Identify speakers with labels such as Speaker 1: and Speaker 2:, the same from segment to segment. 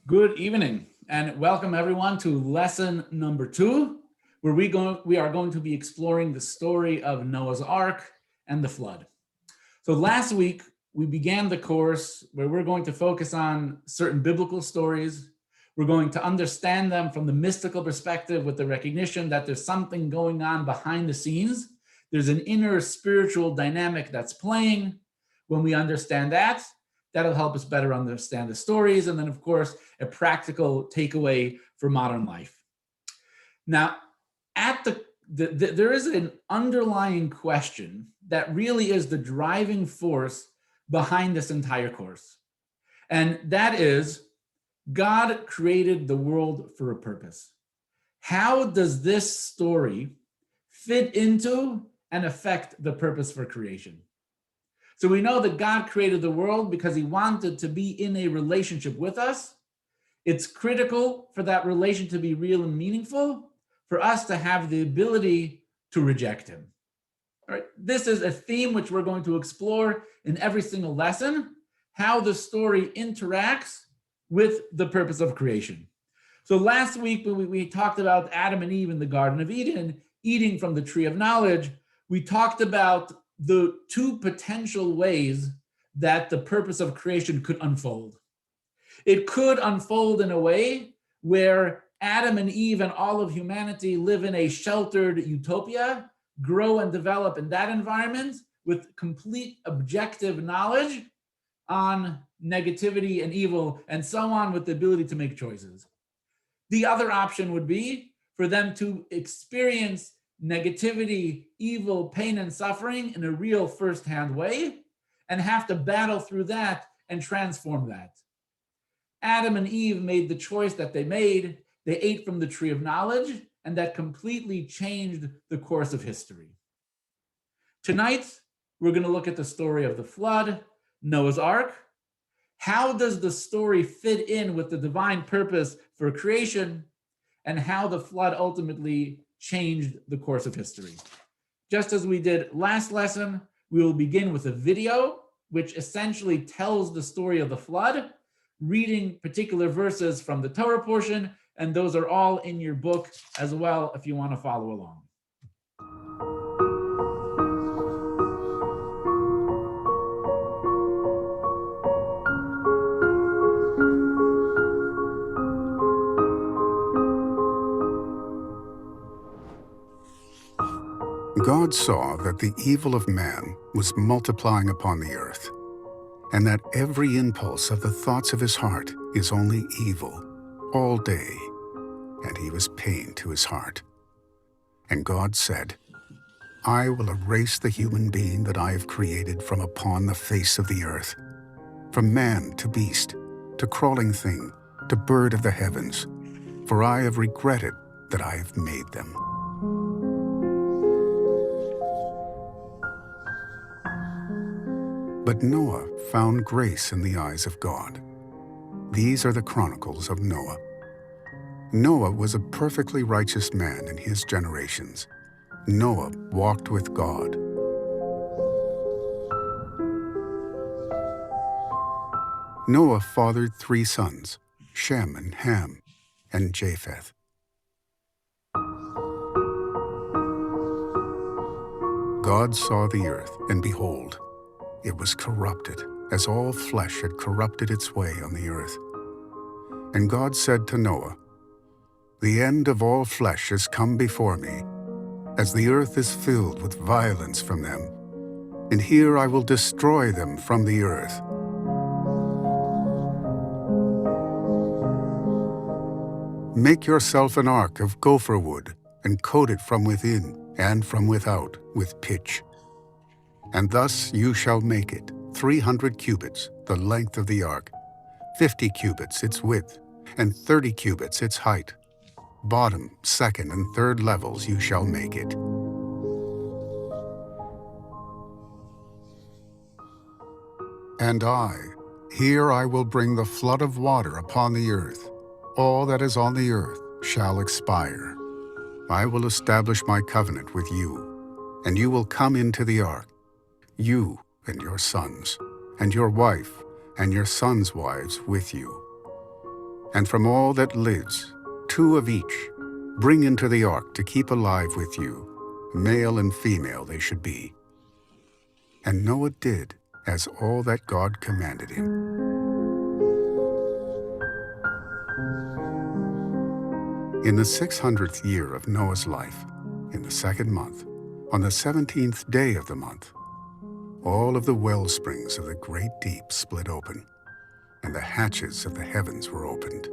Speaker 1: Good evening and welcome everyone to lesson number 2, where we are going to be exploring the story of Noah's Ark and the flood. So last week we began the course where we're going to focus on certain biblical stories. We're going to understand them from the mystical perspective with the recognition that there's something going on behind the scenes. There's an inner spiritual dynamic that's playing. When we understand that, that'll help us better understand the stories. And then, of course, a practical takeaway for modern life. Now, there is an underlying question that really is the driving force behind this entire course. And that is, God created the world for a purpose. How does this story fit into and affect the purpose for creation? So we know that God created the world because he wanted to be in a relationship with us. It's critical for that relation to be real and meaningful, for us to have the ability to reject him. All right, this is a theme which we're going to explore in every single lesson, how the story interacts with the purpose of creation. So last week, when we talked about Adam and Eve in the Garden of Eden, eating from the tree of knowledge, we talked about the two potential ways that the purpose of creation could unfold. It could unfold in a way where Adam and Eve and all of humanity live in a sheltered utopia, grow and develop in that environment with complete objective knowledge on negativity and evil and so on, with the ability to make choices. The other option would be for them to experience negativity, evil, pain, and suffering in a real firsthand way and have to battle through that and transform that. Adam and Eve made the choice that they made. They ate from the tree of knowledge, and that completely changed the course of history. Tonight, we're going to look at the story of the flood, Noah's Ark. How does the story fit in with the divine purpose for creation, and how the flood ultimately changed the course of history? Just as we did last lesson, we will begin with a video which essentially tells the story of the flood, reading particular verses from the Torah portion, and those are all in your book as well if you want to follow along.
Speaker 2: God saw that the evil of man was multiplying upon the earth, and that every impulse of the thoughts of his heart is only evil all day, and he was pained to his heart. And God said, I will erase the human being that I have created from upon the face of the earth, from man to beast, to crawling thing, to bird of the heavens, for I have regretted that I have made them. But Noah found grace in the eyes of God. These are the chronicles of Noah. Noah was a perfectly righteous man in his generations. Noah walked with God. Noah fathered 3 sons, Shem and Ham and Japheth. God saw the earth, and behold, it was corrupted, as all flesh had corrupted its way on the earth. And God said to Noah, the end of all flesh has come before me, as the earth is filled with violence from them, and here I will destroy them from the earth. Make yourself an ark of gopher wood, and coat it from within and from without with pitch. And thus you shall make it 300 cubits, the length of the ark, 50 cubits its width, and 30 cubits its height. Bottom, second, and third levels you shall make it. And here I will bring the flood of water upon the earth. All that is on the earth shall expire. I will establish my covenant with you, and you will come into the ark, you and your sons, and your wife, and your sons' wives with you. And from all that lives, 2 of each, bring into the ark to keep alive with you. Male and female they should be. And Noah did as all that God commanded him. In the 600th year of Noah's life, in the 2nd month, on the 17th day of the month, all of the well springs of the great deep split open, and the hatches of the heavens were opened.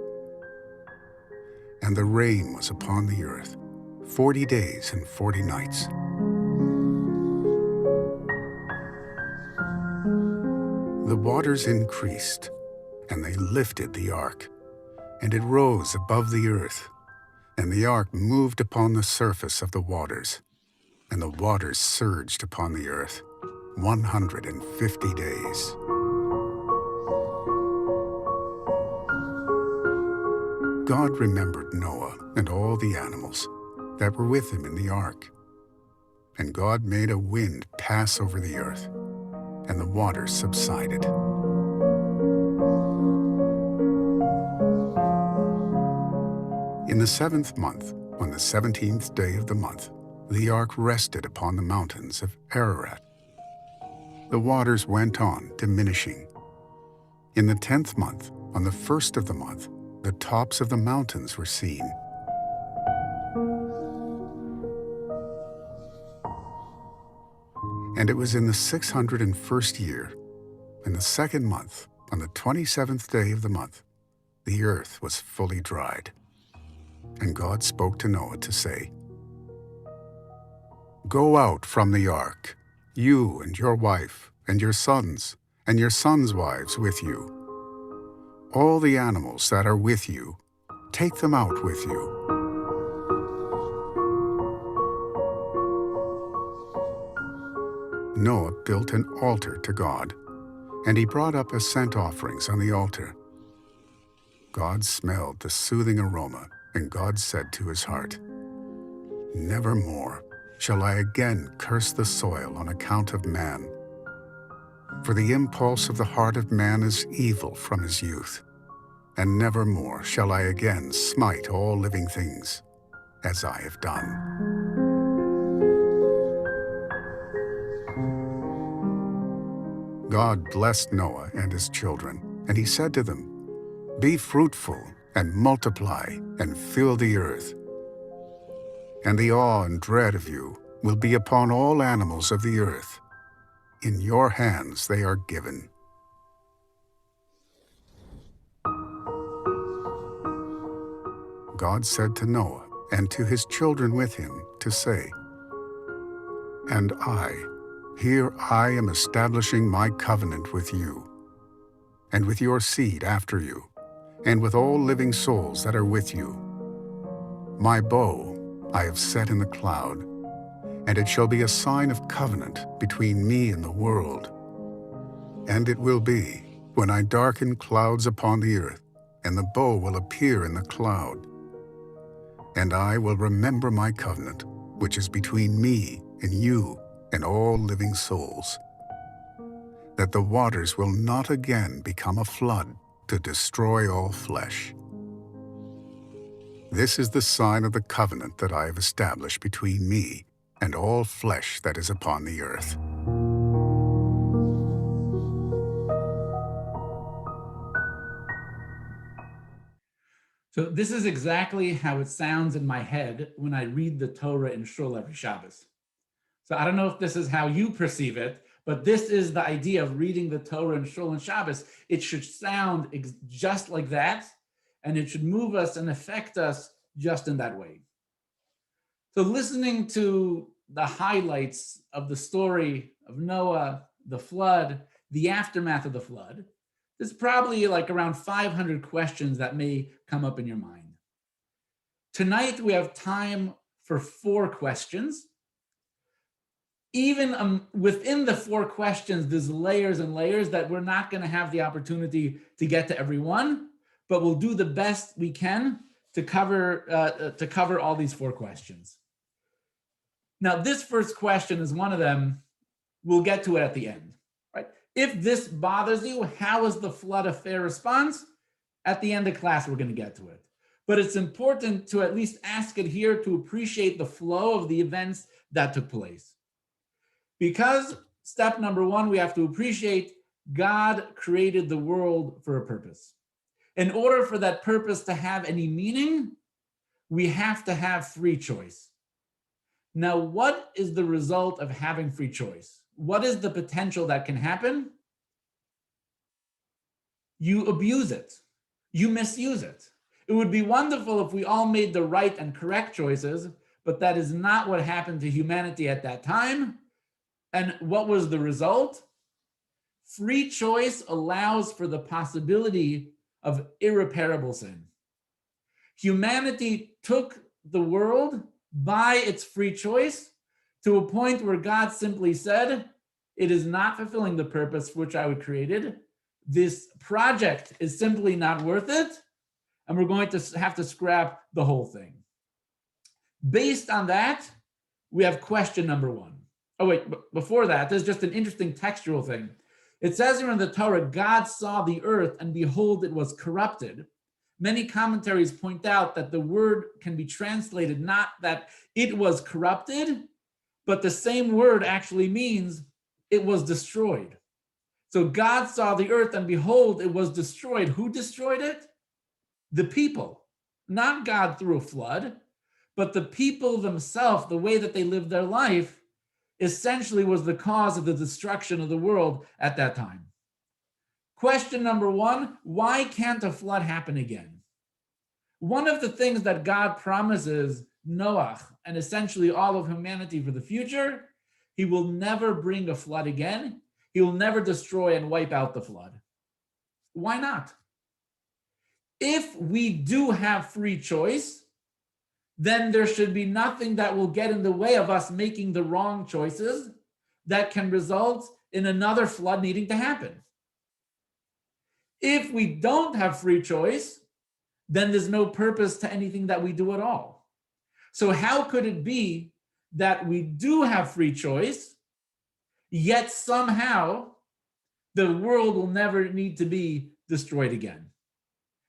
Speaker 2: And the rain was upon the earth 40 days and 40 nights. The waters increased, and they lifted the ark, and it rose above the earth, and the ark moved upon the surface of the waters, and the waters surged upon the earth 150 days. God remembered Noah and all the animals that were with him in the ark. And God made a wind pass over the earth, and the waters subsided. In the 7th month, on the 17th day of the month, the ark rested upon the mountains of Ararat. The waters went on diminishing. In the 10th month, on the 1st of the month, the tops of the mountains were seen. And it was in the 601st year, in the 2nd month, on the 27th day of the month, the earth was fully dried. And God spoke to Noah to say, "Go out from the ark, you and your wife, and your sons wives with you. All the animals that are with you, take them out with you." Noah built an altar to God, and he brought up ascent offerings on the altar. God smelled the soothing aroma, and God said to his heart, "Never more shall I again curse the soil on account of man. For the impulse of the heart of man is evil from his youth, and never more shall I again smite all living things, as I have done." God blessed Noah and his children, and he said to them, "Be fruitful and multiply and fill the earth. And the awe and dread of you will be upon all animals of the earth. In your hands they are given." God said to Noah and to his children with him to say, "And here I am establishing my covenant with you, and with your seed after you, and with all living souls that are with you. My bow I have set in the cloud, and it shall be a sign of covenant between me and the world. And it will be, when I darken clouds upon the earth, and the bow will appear in the cloud. And I will remember my covenant, which is between me and you and all living souls, that the waters will not again become a flood to destroy all flesh. This is the sign of the covenant that I have established between me and all flesh that is upon the earth."
Speaker 1: So this is exactly how it sounds in my head when I read the Torah in Shul every Shabbos. So I don't know if this is how you perceive it, but this is the idea of reading the Torah in Shul and Shabbos. It should sound just like that, and it should move us and affect us just in that way. So listening to the highlights of the story of Noah, the flood, the aftermath of the flood, there's probably like around 500 questions that may come up in your mind. Tonight, we have time for 4 questions. Even within the 4 questions, there's layers and layers that we're not going to have the opportunity to get to everyone, but we'll do the best we can to cover all these 4 questions. Now, this first question is one of them. We'll get to it at the end, right? If this bothers you, how is the flood a fair response? At the end of class, we're going to get to it. But it's important to at least ask it here to appreciate the flow of the events that took place. Because step number one, we have to appreciate God created the world for a purpose. In order for that purpose to have any meaning, we have to have free choice. Now, what is the result of having free choice? What is the potential that can happen? You abuse it. You misuse it. It would be wonderful if we all made the right and correct choices, but that is not what happened to humanity at that time. And what was the result? Free choice allows for the possibility of irreparable sin. Humanity took the world by its free choice to a point where God simply said, it is not fulfilling the purpose for which I created. This project is simply not worth it, and we're going to have to scrap the whole thing. Based on that, we have question number one. Oh wait, before that, there's just an interesting textual thing. It says here in the Torah, God saw the earth and behold, it was corrupted. Many commentaries point out that the word can be translated not that it was corrupted, but the same word actually means it was destroyed. So God saw the earth and behold, it was destroyed. Who destroyed it? The people. Not God through a flood, but the people themselves, the way that they lived their life, essentially was the cause of the destruction of the world at that time. Question number one, why can't a flood happen again? One of the things that God promises Noach and essentially all of humanity for the future, he will never bring a flood again. He will never destroy and wipe out the flood. Why not? If we do have free choice, then there should be nothing that will get in the way of us making the wrong choices that can result in another flood needing to happen. If we don't have free choice, then there's no purpose to anything that we do at all. So how could it be that we do have free choice, yet somehow the world will never need to be destroyed again?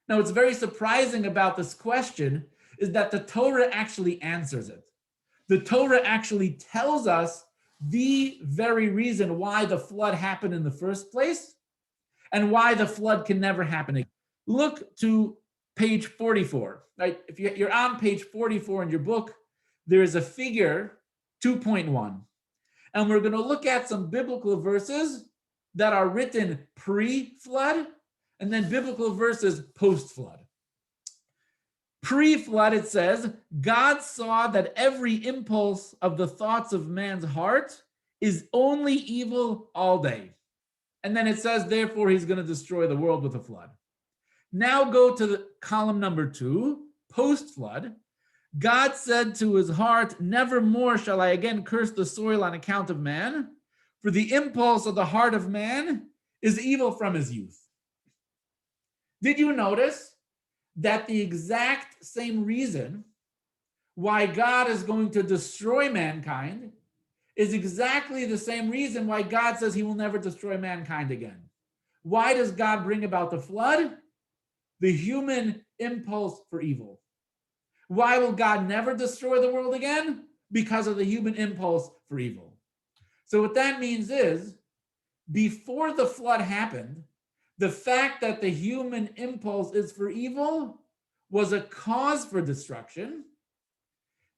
Speaker 1: Now, what's very surprising about this question is that the Torah actually answers it. The Torah actually tells us the very reason why the flood happened in the first place and why the flood can never happen again. Look to page 44, right? If you're on page 44 in your book, there is a figure 2.1. And we're going to look at some biblical verses that are written pre-flood and then biblical verses post-flood. Pre-flood, it says, God saw that every impulse of the thoughts of man's heart is only evil all day. And then it says, therefore, he's going to destroy the world with a flood. Now go to the column number 2, post-flood. God said to his heart, never more shall I again curse the soil on account of man, for the impulse of the heart of man is evil from his youth. Did you notice that the exact same reason why God is going to destroy mankind is exactly the same reason why God says he will never destroy mankind again? Why does God bring about the flood? The human impulse for evil. Why will God never destroy the world again? Because of the human impulse for evil. So what that means is, before the flood happened, the fact that the human impulse is for evil was a cause for destruction.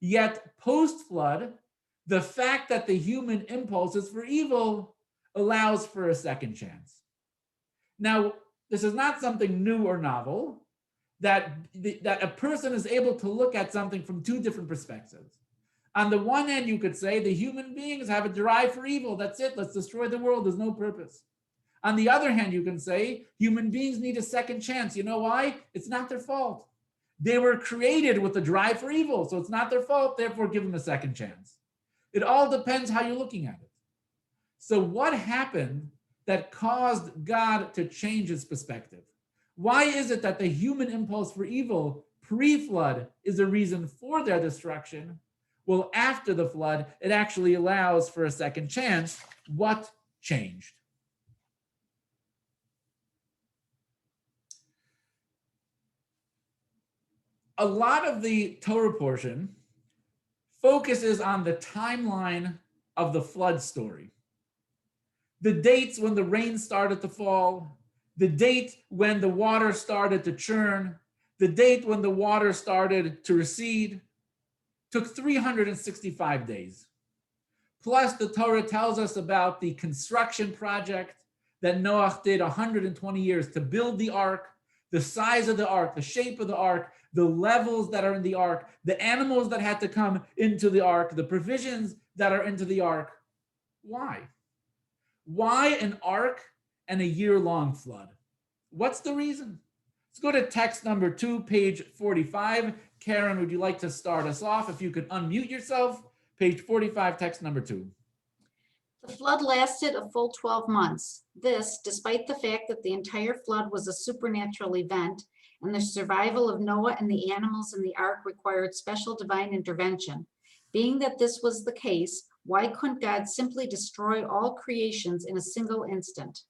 Speaker 1: Yet post-flood, the fact that the human impulse is for evil allows for a second chance. Now, this is not something new or novel, that a person is able to look at something from two different perspectives. On the one hand, you could say the human beings have a drive for evil. That's it. Let's destroy the world. There's no purpose. On the other hand, you can say human beings need a second chance. You know why? It's not their fault. They were created with a drive for evil, so it's not their fault. Therefore, give them a second chance. It all depends how you're looking at it. So what happened that caused God to change his perspective? Why is it that the human impulse for evil pre-flood is a reason for their destruction? Well, after the flood, it actually allows for a second chance. What changed? A lot of the Torah portion focuses on the timeline of the flood story. The dates when the rain started to fall, the date when the water started to churn, the date when the water started to recede, took 365 days. Plus, the Torah tells us about the construction project that Noach did 120 years to build the ark, the size of the ark, the shape of the ark, the levels that are in the ark, the animals that had to come into the ark, the provisions that are into the ark. Why? Why an ark and a year-long flood? What's the reason? Let's go to text number 2, page 45. Karen, would you like to start us off? If you could unmute yourself, page 45, text number 2.
Speaker 3: The flood lasted a full 12 months. This, despite the fact that the entire flood was a supernatural event and the survival of Noah and the animals in the ark required special divine intervention. Being that this was the case, why couldn't God simply destroy all creations in a single instant?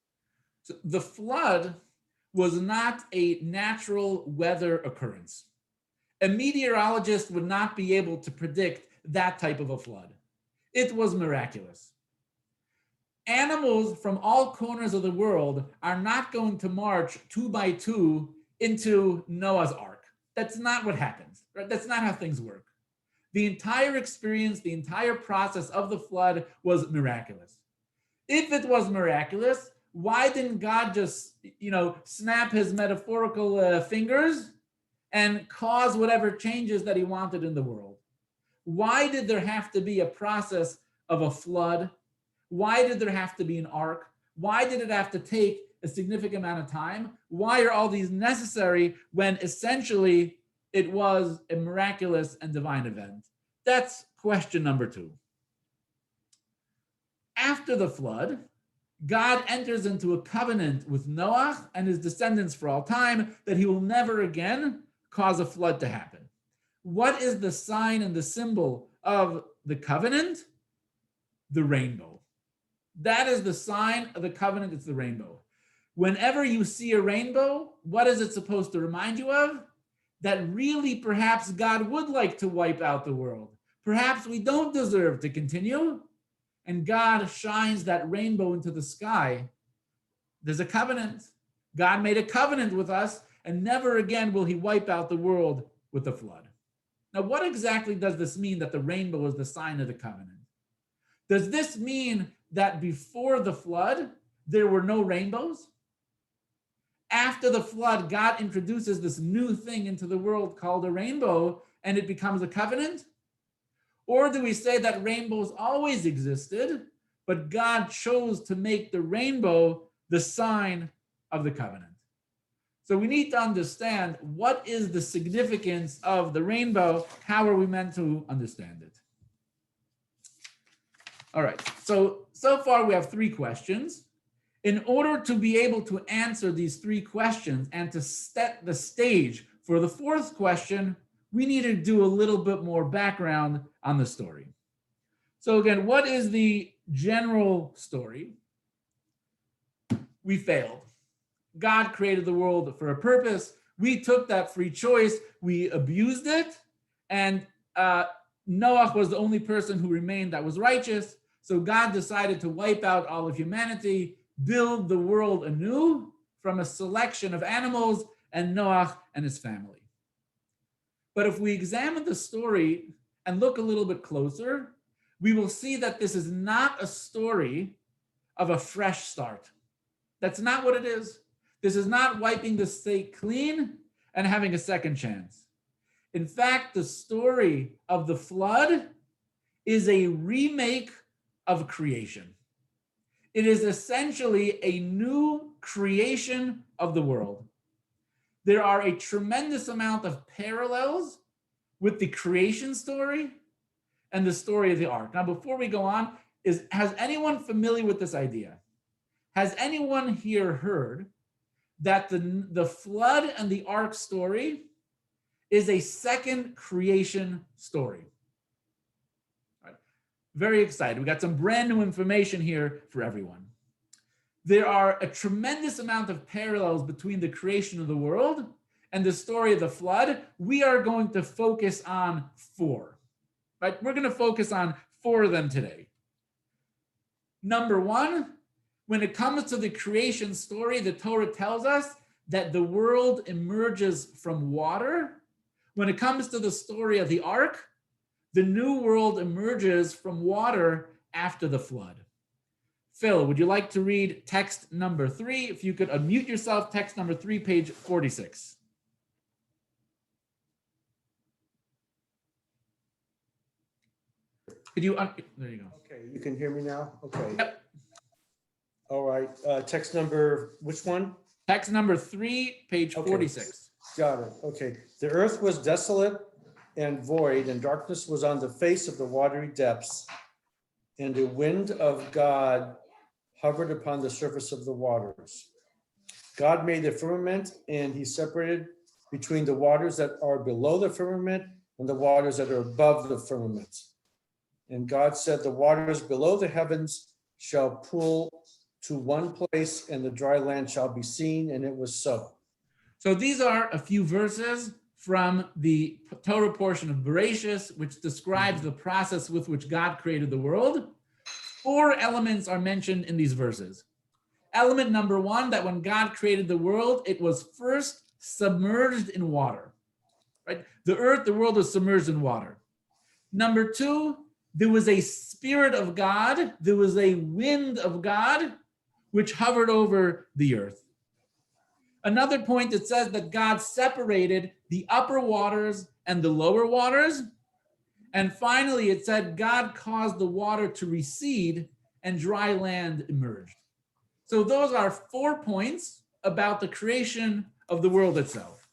Speaker 1: So the flood was not a natural weather occurrence. A meteorologist would not be able to predict that type of a flood. It was miraculous. Animals from all corners of the world are not going to march 2 by 2 into Noah's ark. That's not what happens, right? That's not how things work. The entire experience, the entire process of the flood was miraculous. If it was miraculous, why didn't God just, snap his metaphorical fingers and cause whatever changes that he wanted in the world? Why did there have to be a process of a flood? Why did there have to be an ark? Why did it have to take a significant amount of time? Why are all these necessary when essentially it was a miraculous and divine event? That's question number 2. After the flood, God enters into a covenant with Noach and his descendants for all time that he will never again cause a flood to happen. What is the sign and the symbol of the covenant? The rainbow. That is the sign of the covenant. It's the rainbow. Whenever you see a rainbow, what is it supposed to remind you of? That really perhaps God would like to wipe out the world. Perhaps we don't deserve to continue. And God shines that rainbow into the sky. There's a covenant. God made a covenant with us, and never again will he wipe out the world with a flood. Now, what exactly does this mean that the rainbow is the sign of the covenant? Does this mean that before the flood, there were no rainbows? After the flood, God introduces this new thing into the world called a rainbow, and it becomes a covenant? Or do we say that rainbows always existed, but God chose to make the rainbow the sign of the covenant? So we need to understand, what is the significance of the rainbow? How are we meant to understand it? All right, so far we have 3 questions. In order to be able to answer these 3 questions and to set the stage for the 4th question, we need to do a little bit more background on the story. So again, what is the general story? We failed. God created the world for a purpose. We took that free choice, we abused it, and Noach was the only person who remained that was righteous. So God decided to wipe out all of humanity, build the world anew from a selection of animals and Noach and his family. But if we examine the story and look a little bit closer, we will see that this is not a story of a fresh start. That's not what it is. This is not wiping the slate clean and having a second chance. In fact, the story of the flood is a remake of creation. It is essentially a new creation of the world. There are a tremendous amount of parallels with the creation story and the story of the ark. Now, before we go on, has anyone familiar with this idea? Has anyone here heard that the flood and the ark story is a second creation story? All right. Very excited. We got some brand new information here for everyone. There are a tremendous amount of parallels between the creation of the world and the story of the flood, we are going to focus on 4. Right? We're going to focus on 4 of them today. Number 1, when it comes to the creation story, the Torah tells us that the world emerges from water. When it comes to the story of the ark, the new world emerges from water after the flood. Phil, would you like to read text number 3? If you could unmute yourself, text number 3, page 46. Could you, there you go.
Speaker 4: Okay, you can hear me now? Okay.
Speaker 1: Yep.
Speaker 4: All right, text number, which one?
Speaker 1: Text number 3, page
Speaker 4: Okay.
Speaker 1: 46.
Speaker 4: Got it, okay. The earth was desolate and void, and darkness was on the face of the watery depths, and the wind of God hovered upon the surface of the waters. God made the firmament, and he separated between the waters that are below the firmament and the waters that are above the firmament. And God said, the waters below the heavens shall pool to one place, and the dry land shall be seen, and it was so.
Speaker 1: So these are a few verses from the Torah portion of Bereshis, which describes the process with which God created the world. 4 elements are mentioned in these verses. Element number 1, that when God created the world, it was first submerged in water. Right? The earth, the world was submerged in water. Number 2, there was a spirit of God, there was a wind of God, which hovered over the earth. Another point, it says that God separated the upper waters and the lower waters. And finally, it said God caused the water to recede and dry land emerged. So those are 4 points about the creation of the world itself,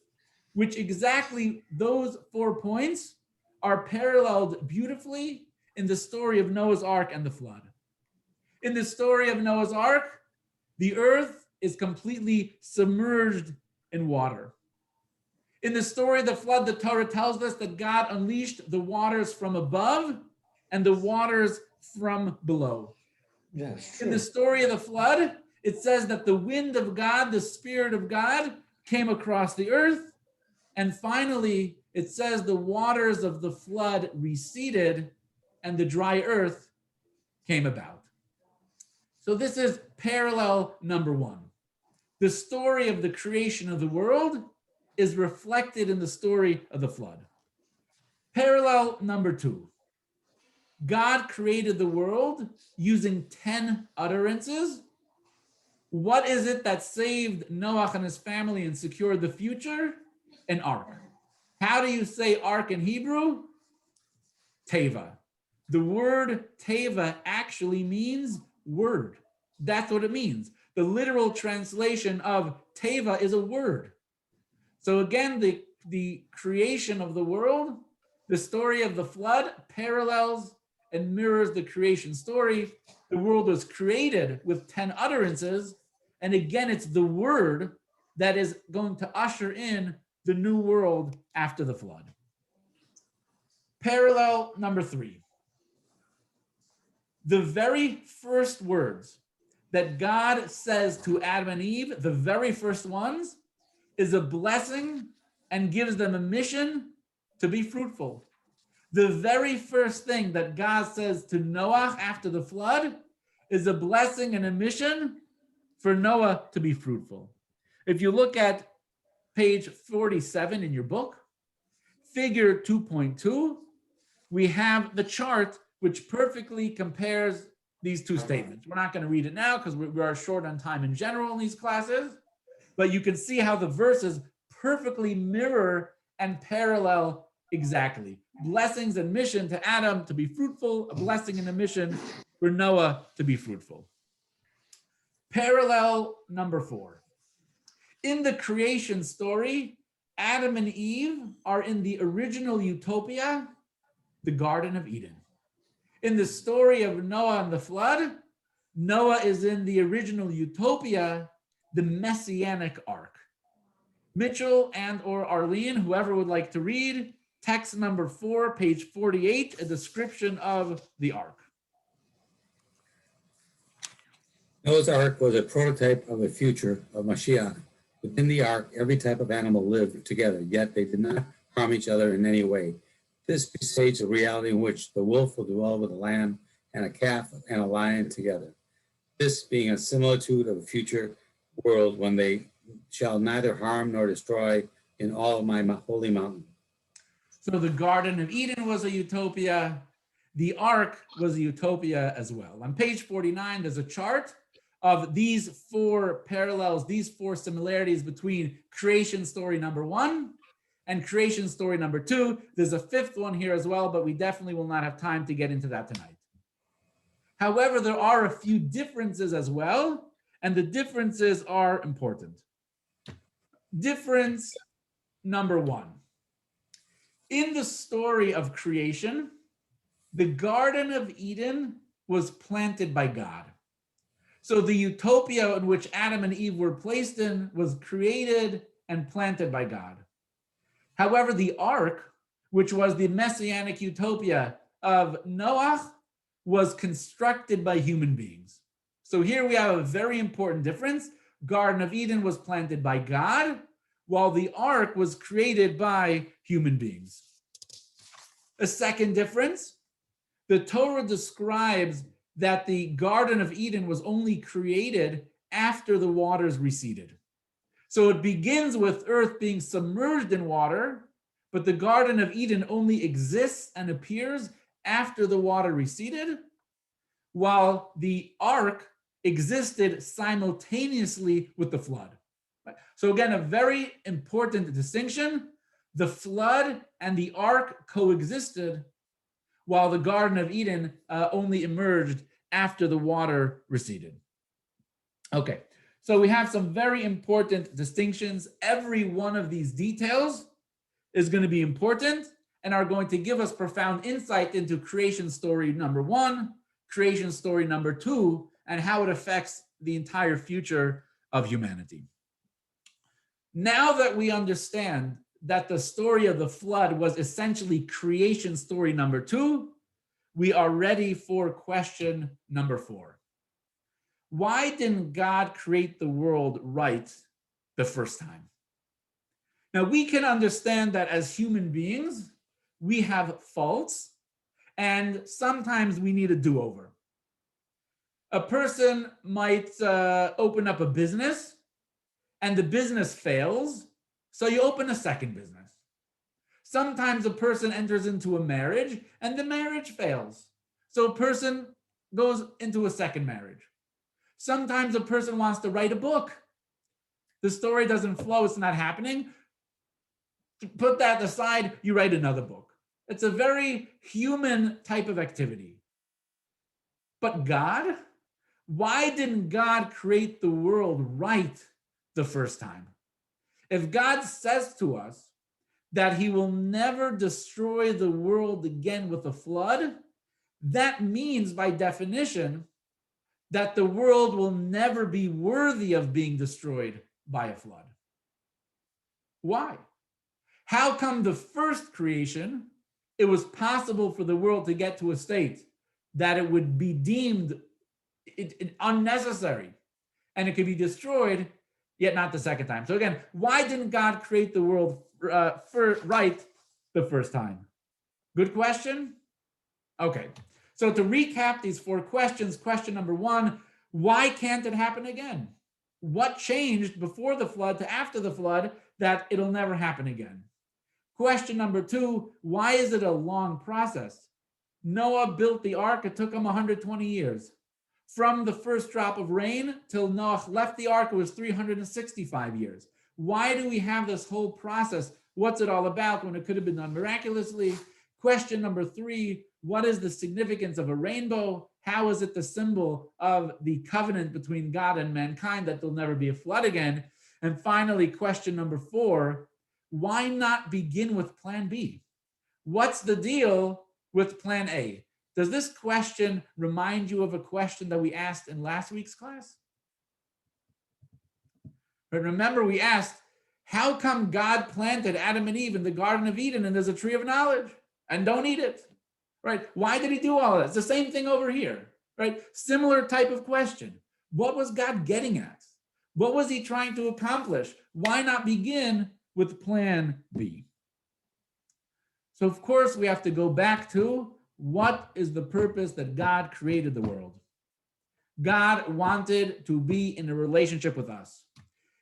Speaker 1: which exactly those 4 points are paralleled beautifully in the story of Noah's Ark and the flood. In the story of Noah's Ark, the earth is completely submerged in water. In the story of the flood, the Torah tells us that God unleashed the waters from above and the waters from below.
Speaker 4: Yes,
Speaker 1: In the story of the flood, it says that the wind of God, the Spirit of God, came across the earth. And finally, it says the waters of the flood receded and the dry earth came about. So this is parallel number 1. The story of the creation of the world is reflected in the story of the flood. Parallel number 2. God created the world using 10 utterances. What is it that saved Noach and his family and secured the future? An ark. How do you say ark in Hebrew? Teva. The word teva actually means word. That's what it means. The literal translation of teva is a word. So again, the creation of the world, the story of the flood parallels and mirrors the creation story. The world was created with 10 utterances. And again, it's the word that is going to usher in the new world after the flood. Parallel number 3. The very first words that God says to Adam and Eve, the very first ones, is a blessing and gives them a mission to be fruitful. The very first thing that God says to Noah after the flood is a blessing and a mission for Noah to be fruitful. If you look at page 47 in your book, figure 2.2, we have the chart which perfectly compares these 2 statements. We're not going to read it now because we are short on time in general in these classes, but you can see how the verses perfectly mirror and parallel exactly. Blessings and mission to Adam to be fruitful, a blessing and a mission for Noah to be fruitful. Parallel number 4. In the creation story, Adam and Eve are in the original utopia, the Garden of Eden. In the story of Noah and the flood, Noah is in the original utopia, the Messianic Ark. Mitchell and or Arlene, whoever would like to read, text number 4, page 48, a description of the Ark.
Speaker 5: Noah's Ark was a prototype of a future of Mashiach, Within the ark, every type of animal lived together, yet they did not harm each other in any way. This presaged a reality in which the wolf will dwell with a lamb and a calf and a lion together. This being a similitude of a future world when they shall neither harm nor destroy in all of my holy mountain.
Speaker 1: So the Garden of Eden was a utopia. The ark was a utopia as well. On page 49, there's a chart of these four parallels, these four similarities between creation story number 1 and creation story number 2. There's a fifth one here as well, but we definitely will not have time to get into that tonight. However, there are a few differences as well, and the differences are important. Difference number 1. In the story of creation, the Garden of Eden was planted by God. So the utopia in which Adam and Eve were placed in was created and planted by God. However, the ark, which was the messianic utopia of Noach, was constructed by human beings. So here we have a very important difference. Garden of Eden was planted by God, while the ark was created by human beings. A second difference, the Torah describes that the Garden of Eden was only created after the waters receded. So it begins with earth being submerged in water, but the Garden of Eden only exists and appears after the water receded, while the ark existed simultaneously with the flood. So again, a very important distinction. The flood and the ark coexisted, while the Garden of Eden only emerged after the water receded. Okay, so we have some very important distinctions. Every one of these details is going to be important and are going to give us profound insight into creation story number 1, creation story number 2, and how it affects the entire future of humanity. Now that we understand that the story of the flood was essentially creation story number 2, we are ready for question number 4. Why didn't God create the world right the first time? Now, we can understand that as human beings, we have faults, and sometimes we need a do-over. A person might open up a business, and the business fails, so you open a second business. Sometimes a person enters into a marriage, and the marriage fails, so a person goes into a second marriage. Sometimes a person wants to write a book. The story doesn't flow, it's not happening. Put that aside, you write another book. It's a very human type of activity. But God, why didn't God create the world right the first time? If God says to us that he will never destroy the world again with a flood, that means by definition that the world will never be worthy of being destroyed by a flood. Why? How come the first creation, it was possible for the world to get to a state that it would be deemed unnecessary and it could be destroyed, yet not the second time? So again, why didn't God create the world right the first time? Good question. Okay, so to recap these 4 questions, question number 1, why can't it happen again? What changed before the flood to after the flood that it'll never happen again? Question number 2, why is it a long process? Noah built the ark, it took him 120 years. From the first drop of rain till Noah left the ark, it was 365 years. Why do we have this whole process? What's it all about when it could have been done miraculously? Question number 3, what is the significance of a rainbow? How is it the symbol of the covenant between God and mankind that there'll never be a flood again? And finally, question number 4, why not begin with plan B? What's the deal with plan A? Does this question remind you of a question that we asked in last week's class? But remember, we asked, how come God planted Adam and Eve in the Garden of Eden and there's a tree of knowledge and don't eat it, right? Why did he do all that? It's the same thing over here, right? Similar type of question. What was God getting at? What was he trying to accomplish? Why not begin with plan B? So of course we have to go back to what is the purpose that God created the world. God wanted to be in a relationship with us.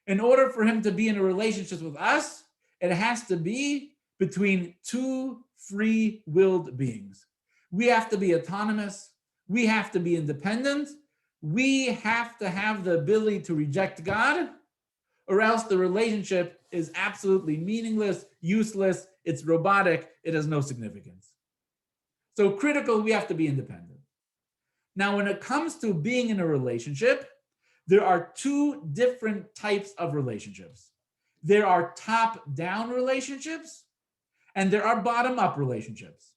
Speaker 1: In order for him to be in a relationship with us, it has to be between two free-willed beings. We have to be autonomous. We have to be independent. We have to have the ability to reject God, or else the relationship is absolutely meaningless, useless, it's robotic, it has no significance. So critical, we have to be independent. Now, when it comes to being in a relationship, there are two different types of relationships. There are top-down relationships, and there are bottom-up relationships.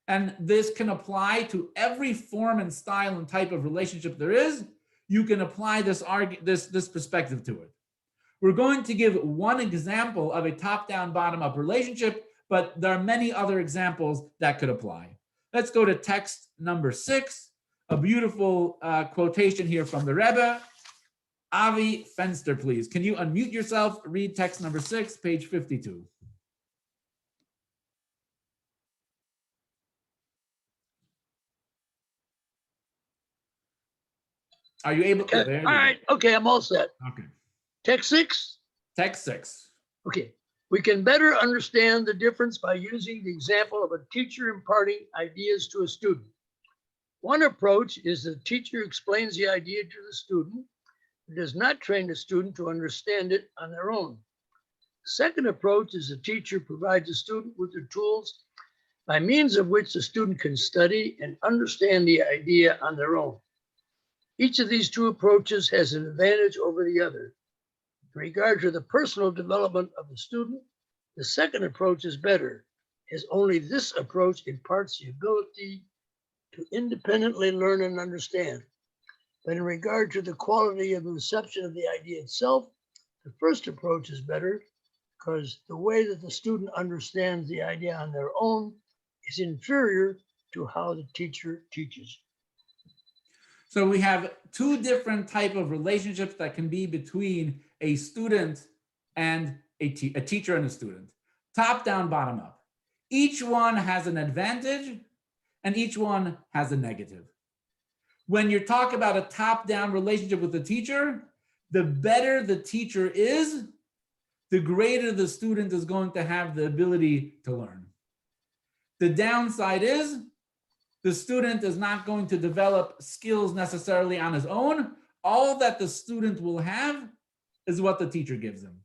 Speaker 1: And this can apply to every form and style and type of relationship there is. You can apply this perspective to it. We're going to give one example of a top-down, bottom-up relationship, but there are many other examples that could apply. Let's go to text number 6, a beautiful quotation here from the Rebbe. Avi Fenster, please. Can you unmute yourself? Read text number 6, page 52. Are you able to?
Speaker 6: Okay. All right. Okay, I'm all set.
Speaker 1: Okay.
Speaker 6: Text 6.
Speaker 1: Text 6.
Speaker 6: Okay. We can better understand the difference by using the example of a teacher imparting ideas to a student. One approach is the teacher explains the idea to the student, but does not train the student to understand it on their own. The second approach is the teacher provides the student with the tools by means of which the student can study and understand the idea on their own. Each of these two approaches has an advantage over the other. In regard to the personal development of the student, the second approach is better, as only this approach imparts the ability to independently learn and understand. But in regard to the quality of the reception of the idea itself, the first approach is better because the way that the student understands the idea on their own is inferior to how the teacher teaches.
Speaker 1: So we have two different types of relationships that can be between a student and a teacher and a student. Top down, bottom up. Each one has an advantage and each one has a negative. When you talk about a top down relationship with the teacher, the better the teacher is, the greater the student is going to have the ability to learn. The downside is the student is not going to develop skills necessarily on his own. All that the student will have is what the teacher gives him.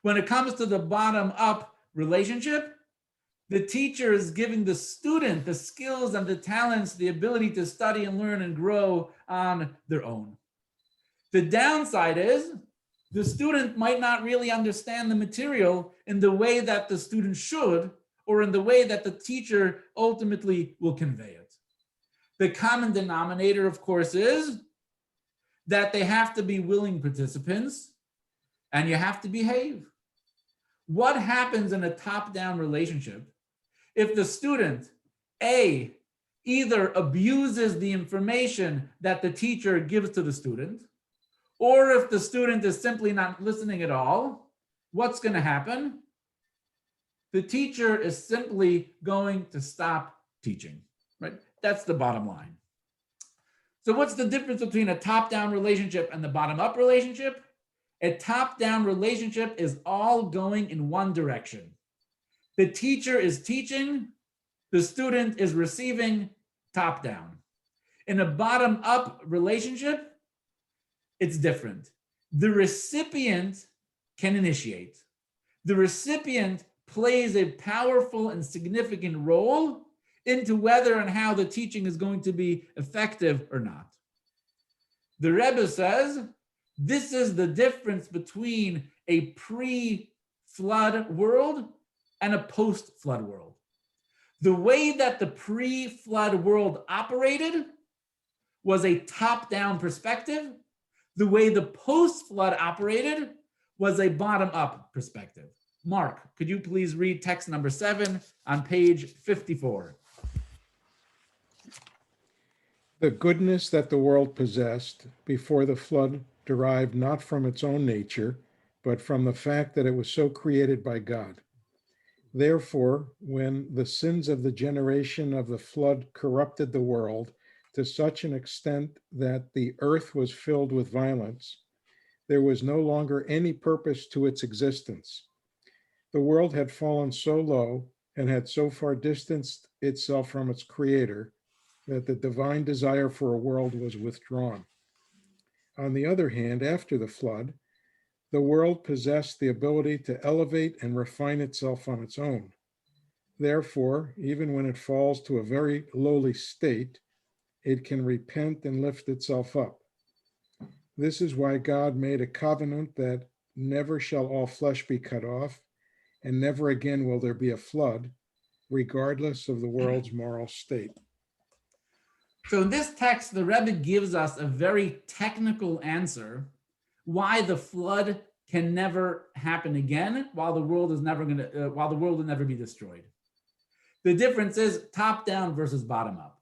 Speaker 1: When it comes to the bottom up relationship, the teacher is giving the student the skills and the talents, the ability to study and learn and grow on their own. The downside is the student might not really understand the material in the way that the student should, or in the way that the teacher ultimately will convey it. The common denominator, of course, is that they have to be willing participants and you have to behave. What happens in a top-down relationship if the student, A, either abuses the information that the teacher gives to the student, or if the student is simply not listening at all? What's going to happen? The teacher is simply going to stop teaching, right? That's the bottom line. So what's the difference between a top-down relationship and the bottom-up relationship? A top-down relationship is all going in one direction. The teacher is teaching, the student is receiving, top-down. In a bottom-up relationship, it's different. The recipient can initiate. The recipient plays a powerful and significant role into whether and how the teaching is going to be effective or not. The Rebbe says, this is the difference between a pre-flood world and a post-flood world. The way that the pre-flood world operated was a top-down perspective. The way the post-flood operated was a bottom-up perspective. Mark, could you please read text number 7 on page 54?
Speaker 7: The goodness that the world possessed before the flood derived not from its own nature, but from the fact that it was so created by God. Therefore, when the sins of the generation of the flood corrupted the world to such an extent that the earth was filled with violence, there was no longer any purpose to its existence. The world had fallen so low and had so far distanced itself from its creator that the divine desire for a world was withdrawn. On the other hand, after the flood, the world possessed the ability to elevate and refine itself on its own. Therefore, even when it falls to a very lowly state, it can repent and lift itself up. This is why God made a covenant that never shall all flesh be cut off, and never again will there be a flood, regardless of the world's moral state.
Speaker 1: So in this text, the Rebbe gives us a very technical answer why the flood can never happen again while the world is never going to, while the world will never be destroyed. The difference is top down versus bottom up.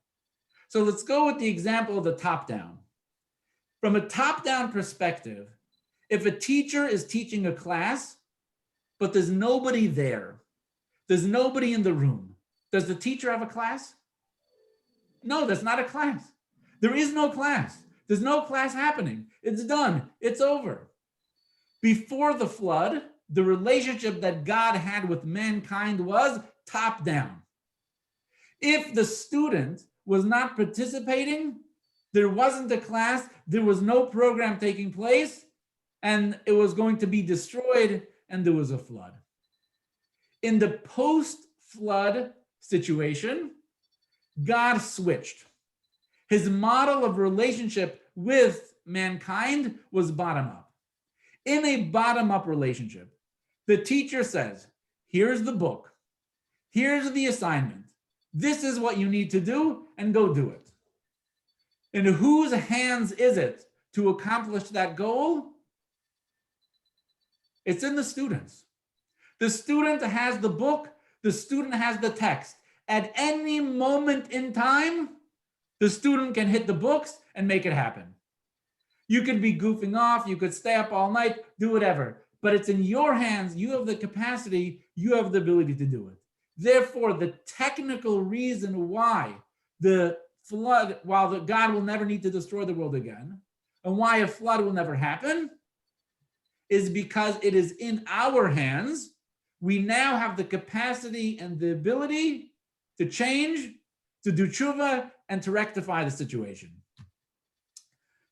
Speaker 1: So let's go with the example of the top down. From a top down perspective, if a teacher is teaching a class, but there's nobody there, there's nobody in the room, does the teacher have a class? No, that's not a class. There is no class. There's no class happening. It's done. It's over. Before the flood, the relationship that God had with mankind was top down. If the student was not participating, there wasn't a class, there was no program taking place, and it was going to be destroyed, and there was a flood. In the post-flood situation, God switched. His model of relationship with mankind was bottom up. In a bottom up relationship, the teacher says, here's the book, here's the assignment, this is what you need to do, and go do it. In whose hands is it to accomplish that goal? It's in the students. The student has the book, the student has the text. At any moment in time, the student can hit the books and make it happen. You could be goofing off, you could stay up all night, do whatever, but it's in your hands. You have the capacity, you have the ability to do it. Therefore, the technical reason why the flood, while God will never need to destroy the world again, and why a flood will never happen, is because it is in our hands. We now have the capacity and the ability to change, to do tshuva, and to rectify the situation.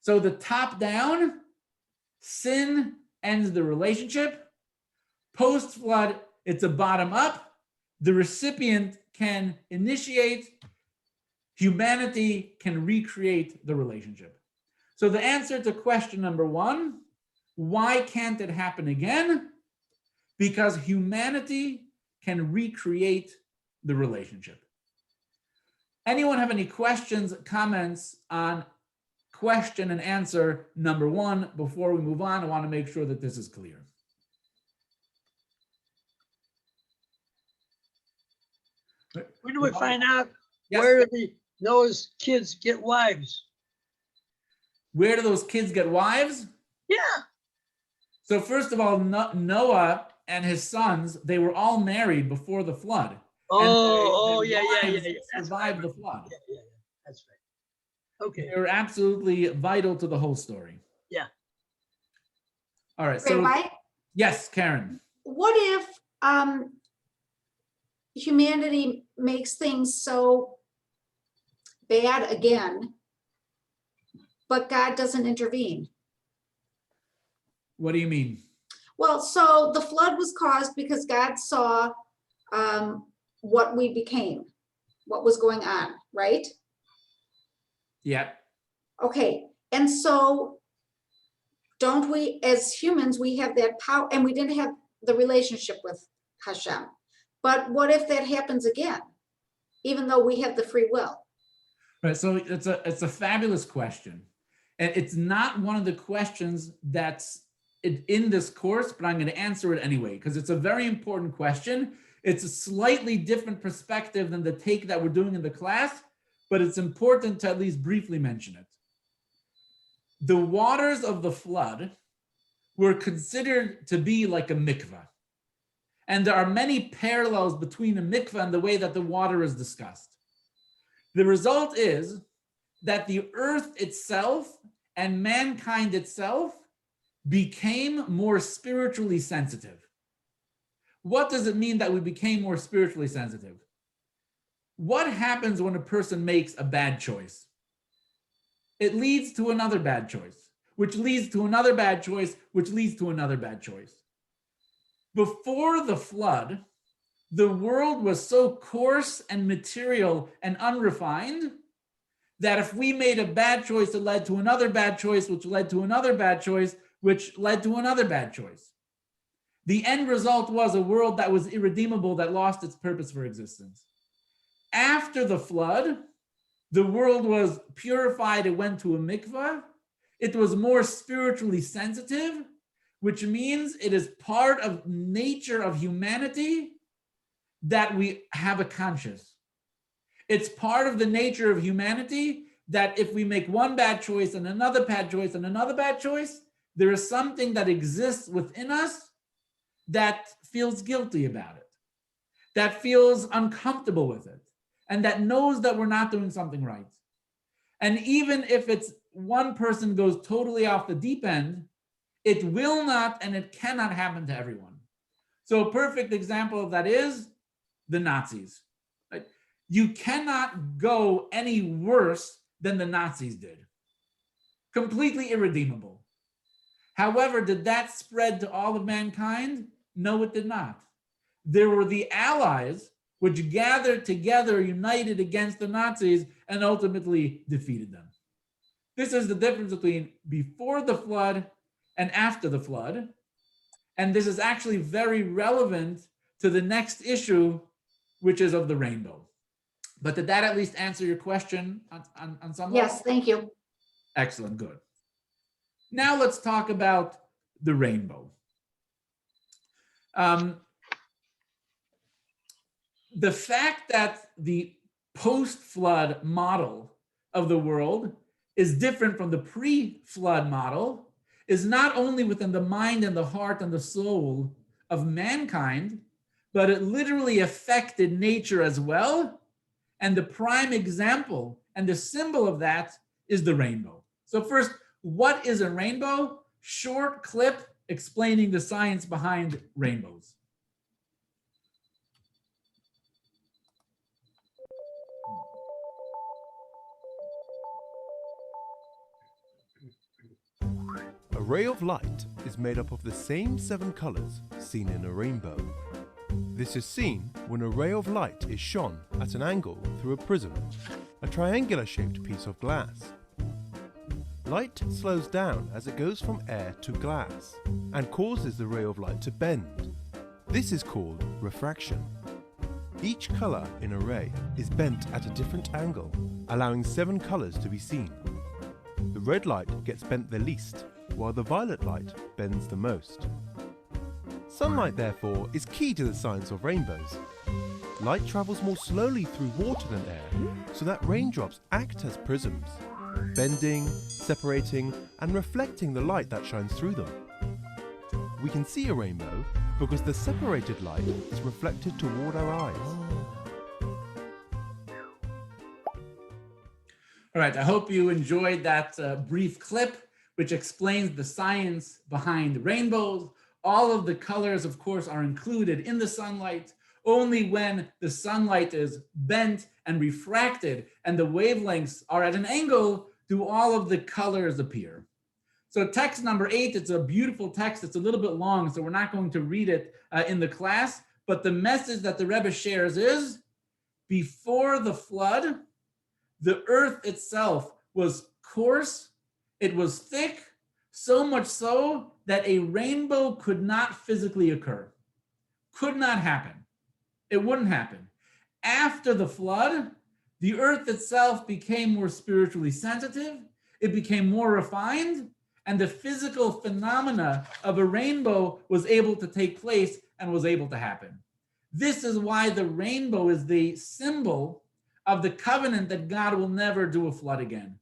Speaker 1: So the top down, sin ends the relationship. Post flood, it's a bottom up. The recipient can initiate, humanity can recreate the relationship. So the answer to question number one, why can't it happen again? Because humanity can recreate the relationship. Anyone have any questions, comments on question and answer number one? Before we move on, I want to make sure that this is clear.
Speaker 6: When do we find out
Speaker 1: Yes.
Speaker 6: where do the Noah's kids get wives?
Speaker 1: Where do those kids get wives?
Speaker 6: Yeah.
Speaker 1: So first of all, Noah and his sons, they were all married before the flood.
Speaker 6: Yeah. That's
Speaker 1: Survived
Speaker 6: right.
Speaker 1: the flood.
Speaker 6: Yeah. That's right. Okay.
Speaker 1: They were absolutely vital to the whole story.
Speaker 6: Yeah.
Speaker 1: All right. So
Speaker 3: Rabbi,
Speaker 1: yes, Karen.
Speaker 3: what if humanity makes things so bad again, but God doesn't intervene?
Speaker 1: What do you mean?
Speaker 3: Well, so the flood was caused because God saw what we became, what was going on, right?
Speaker 1: Yeah.
Speaker 3: Okay, and so don't we, as humans, we have that power, and we didn't have the relationship with Hashem. But what if that happens again, even though we have the free will?
Speaker 1: Right. So it's a fabulous question. And it's not one of the questions that's in this course, but I'm going to answer it anyway, because it's a very important question. It's a slightly different perspective than the take that we're doing in the class, but it's important to at least briefly mention it. the waters of the flood were considered to be like a mikveh. And there are many parallels between a mikveh and the way that the water is discussed. The result is that the earth itself and mankind itself became more spiritually sensitive. What does it mean that we became more spiritually sensitive? What happens when a person makes a bad choice? It leads to another bad choice, which leads to another bad choice, which leads to another bad choice. Before the flood, the world was so coarse and material and unrefined that if we made a bad choice, it led to another bad choice, which led to another bad choice, which led to another bad choice. The end result was a world that was irredeemable, that lost its purpose for existence. After the flood, the world was purified, it went to a mikveh. It was more spiritually sensitive, which means it is part of nature of humanity that we have a conscience. It's part of the nature of humanity that if we make one bad choice and another bad choice and another bad choice, there is something that exists within us that feels guilty about it, that feels uncomfortable with it, and that knows that we're not doing something right. And even if it's one person goes totally off the deep end, it will not and it cannot happen to everyone. So a perfect example of that is the Nazis. Right? You cannot go any worse than the Nazis did. Completely irredeemable. However, did that spread to all of mankind? No, it did not. There were the Allies which gathered together, united against the Nazis, and ultimately defeated them. This is the difference between before the flood and after the flood. And this is actually very relevant to the next issue, which is of the rainbow. But did that at least answer your question on some level?
Speaker 3: Yes, thank you.
Speaker 1: Excellent, good. Now let's talk about the rainbow. The fact that the post-flood model of the world is different from the pre-flood model is not only within the mind and the heart and the soul of mankind, but it literally affected nature as well. And the prime example and the symbol of that is the rainbow. So first, what is a rainbow? Short clip explaining the science behind rainbows.
Speaker 8: A ray of light is made up of the same 7 colors seen in a rainbow. This is seen when a ray of light is shone at an angle through a prism, a triangular-shaped piece of glass. Light slows down as it goes from air to glass and causes the ray of light to bend. This is called refraction. Each color in a ray is bent at a different angle, allowing 7 colors to be seen. The red light gets bent the least, while the violet light bends the most. Sunlight, therefore, is key to the science of rainbows. Light travels more slowly through water than air, so that raindrops act as prisms, bending, separating, and reflecting the light that shines through them. We can see a rainbow because the separated light is reflected toward our eyes.
Speaker 1: All right, I hope you enjoyed that brief clip, which explains the science behind rainbows. All of the colors, of course, are included in the sunlight. Only when the sunlight is bent and refracted and the wavelengths are at an angle do all of the colors appear. So text number 8, it's a beautiful text. It's a little bit long, so we're not going to read it in the class. But the message that the Rebbe shares is, before the flood, the earth itself was coarse, it was thick, so much so that a rainbow could not physically occur. Could not happen. It wouldn't happen. After the flood, the earth itself became more spiritually sensitive, it became more refined, and the physical phenomena of a rainbow was able to take place and was able to happen. This is why the rainbow is the symbol of the covenant that God will never do a flood again.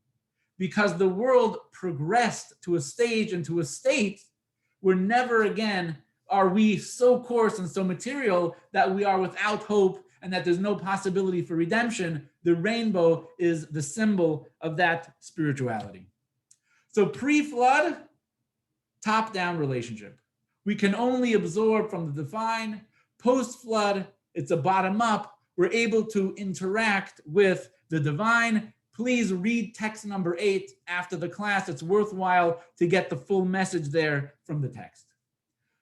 Speaker 1: because the world progressed to a stage and to a state where never again are we so coarse and so material that we are without hope and that there's no possibility for redemption. The rainbow is the symbol of that spirituality. So pre-flood, top-down relationship. We can only absorb from the divine. Post-flood, it's a bottom-up. We're able to interact with the divine. Please read text number 8 after the class. It's worthwhile to get the full message there from the text.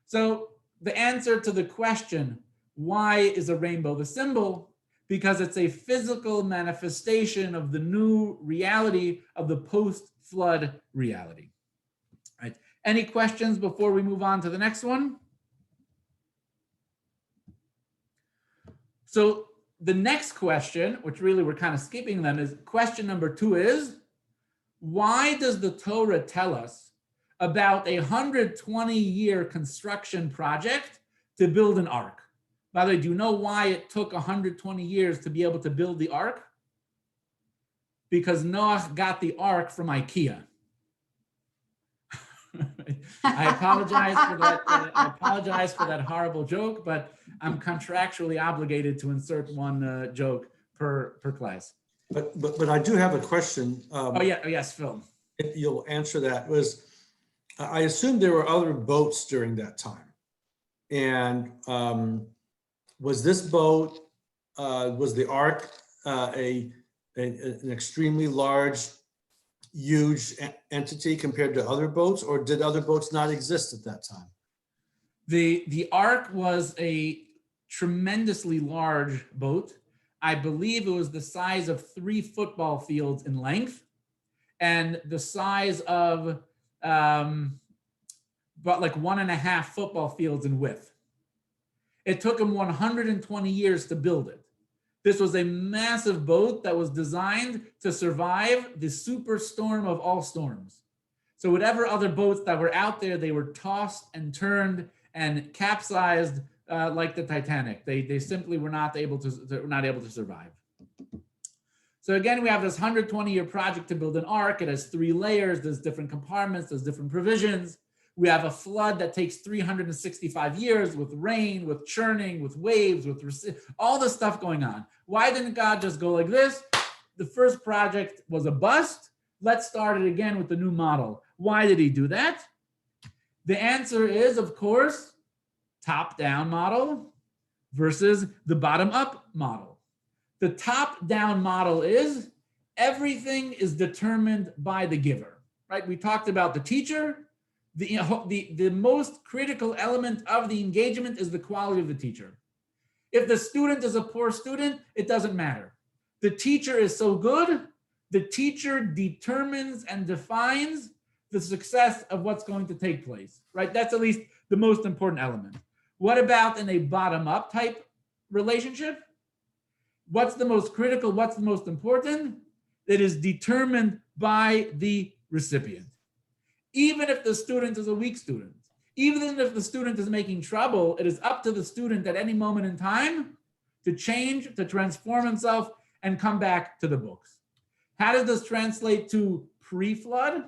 Speaker 1: So the answer to the question, why is a rainbow the symbol? Because it's a physical manifestation of the new reality of the post-flood reality. Right. Any questions before we move on to the next one? So the next question, which really we're kind of skipping them, is question number 2 is, why does the Torah tell us about a 120-year construction project to build an ark? By the way, do you know why it took 120 years to be able to build the ark? Because Noach got the ark from IKEA. I apologize for that horrible joke, but I'm contractually obligated to insert one joke per class.
Speaker 4: But I do have a question.
Speaker 1: Yes, Phil.
Speaker 4: If you'll answer that. I assume there were other boats during that time, and was this boat, was the ark an extremely large, huge entity compared to other boats, or did other boats not exist at that time?
Speaker 1: The ark was a tremendously large boat. I believe it was the size of 3 football fields in length and the size of about like 1.5 football fields in width. It took him 120 years to build it. This was a massive boat that was designed to survive the superstorm of all storms. So whatever other boats that were out there, they were tossed and turned and capsized like the Titanic. They simply were not able to survive. So again, we have this 120-year project to build an ark. It has 3 layers. There's different compartments. There's different provisions. We have a flood that takes 365 years with rain, with churning, with waves, with all this stuff going on. Why didn't God just go like this? The first project was a bust. Let's start it again with the new model. Why did he do that? The answer is, of course, top-down model versus the bottom-up model. The top-down model is everything is determined by the giver, right? We talked about the teacher. The most critical element of the engagement is the quality of the teacher. If the student is a poor student, it doesn't matter. The teacher is so good, the teacher determines and defines the success of what's going to take place, right? That's at least the most important element. What about in a bottom-up type relationship? What's the most critical? What's the most important? It is determined by the recipient. Even if the student is a weak student, even if the student is making trouble, it is up to the student at any moment in time to change, to transform himself, and come back to the books. How does this translate to pre-flood?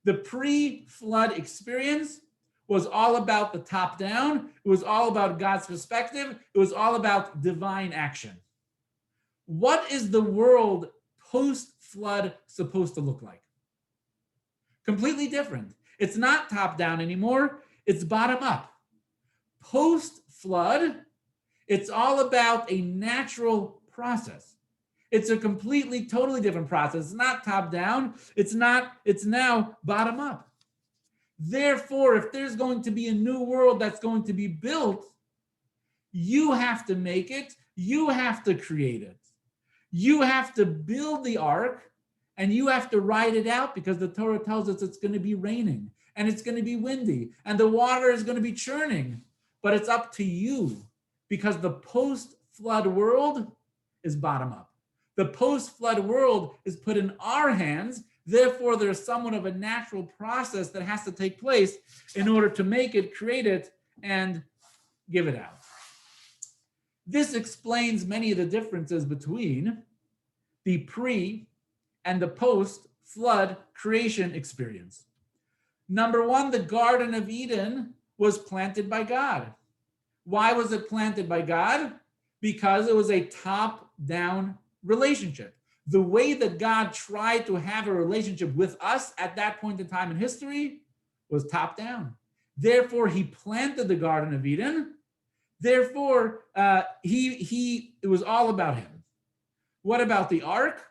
Speaker 1: The pre-flood experience was all about the top down. It was all about God's perspective. It was all about divine action. What is the world post-flood supposed to look like? Completely different. It's not top down anymore. It's bottom up. Post-flood, it's all about a natural process. It's a completely, totally different process. It's not top down. It's now bottom up. Therefore, if there's going to be a new world that's going to be built, you have to make it. You have to create it. You have to build the ark and you have to ride it out, because the Torah tells us it's going to be raining and it's going to be windy and the water is going to be churning. But it's up to you, because the post-flood world is bottom up. The post-flood world is put in our hands. Therefore, there's somewhat of a natural process that has to take place in order to make it, create it, and give it out. This explains many of the differences between the pre and the post post-flood creation experience. Number one, the Garden of Eden was planted by God. Why was it planted by God? Because it was a top-down relationship. The way that God tried to have a relationship with us at that point in time in history was top-down. Therefore, he planted the Garden of Eden. Therefore, it was all about him. What about the ark?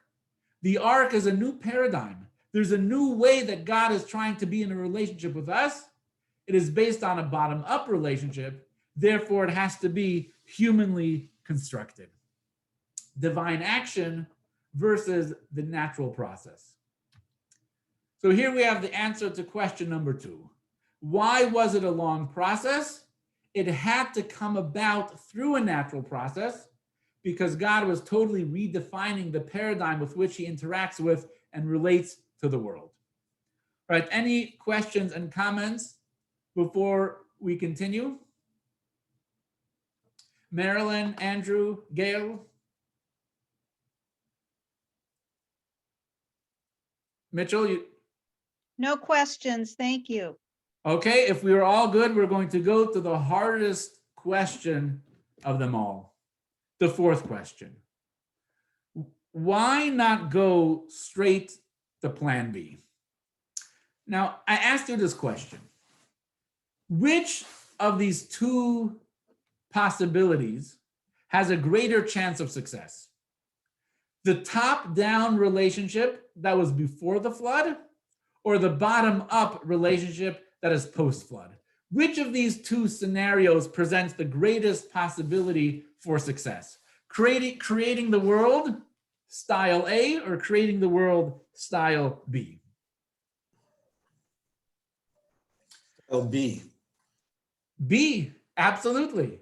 Speaker 1: The ark is a new paradigm. There's a new way that God is trying to be in a relationship with us. It is based on a bottom-up relationship. Therefore, it has to be humanly constructed. Divine action versus the natural process. So here we have the answer to question number 2. Why was it a long process? It had to come about through a natural process because God was totally redefining the paradigm with which he interacts with and relates to the world. All right, any questions and comments before we continue? Marilyn, Andrew, Gail? Mitchell, you?
Speaker 9: No questions, thank you.
Speaker 1: Okay, if we are all good, we're going to go to the hardest question of them all. The 4th question. Why not go straight to plan B? Now, I asked you this question. Which of these 2 possibilities has a greater chance of success? The top-down relationship that was before the flood, or the bottom-up relationship that is post-flood? Which of these 2 scenarios presents the greatest possibility for success? Creating the world style A or creating the world style B?
Speaker 4: B.
Speaker 1: B, absolutely.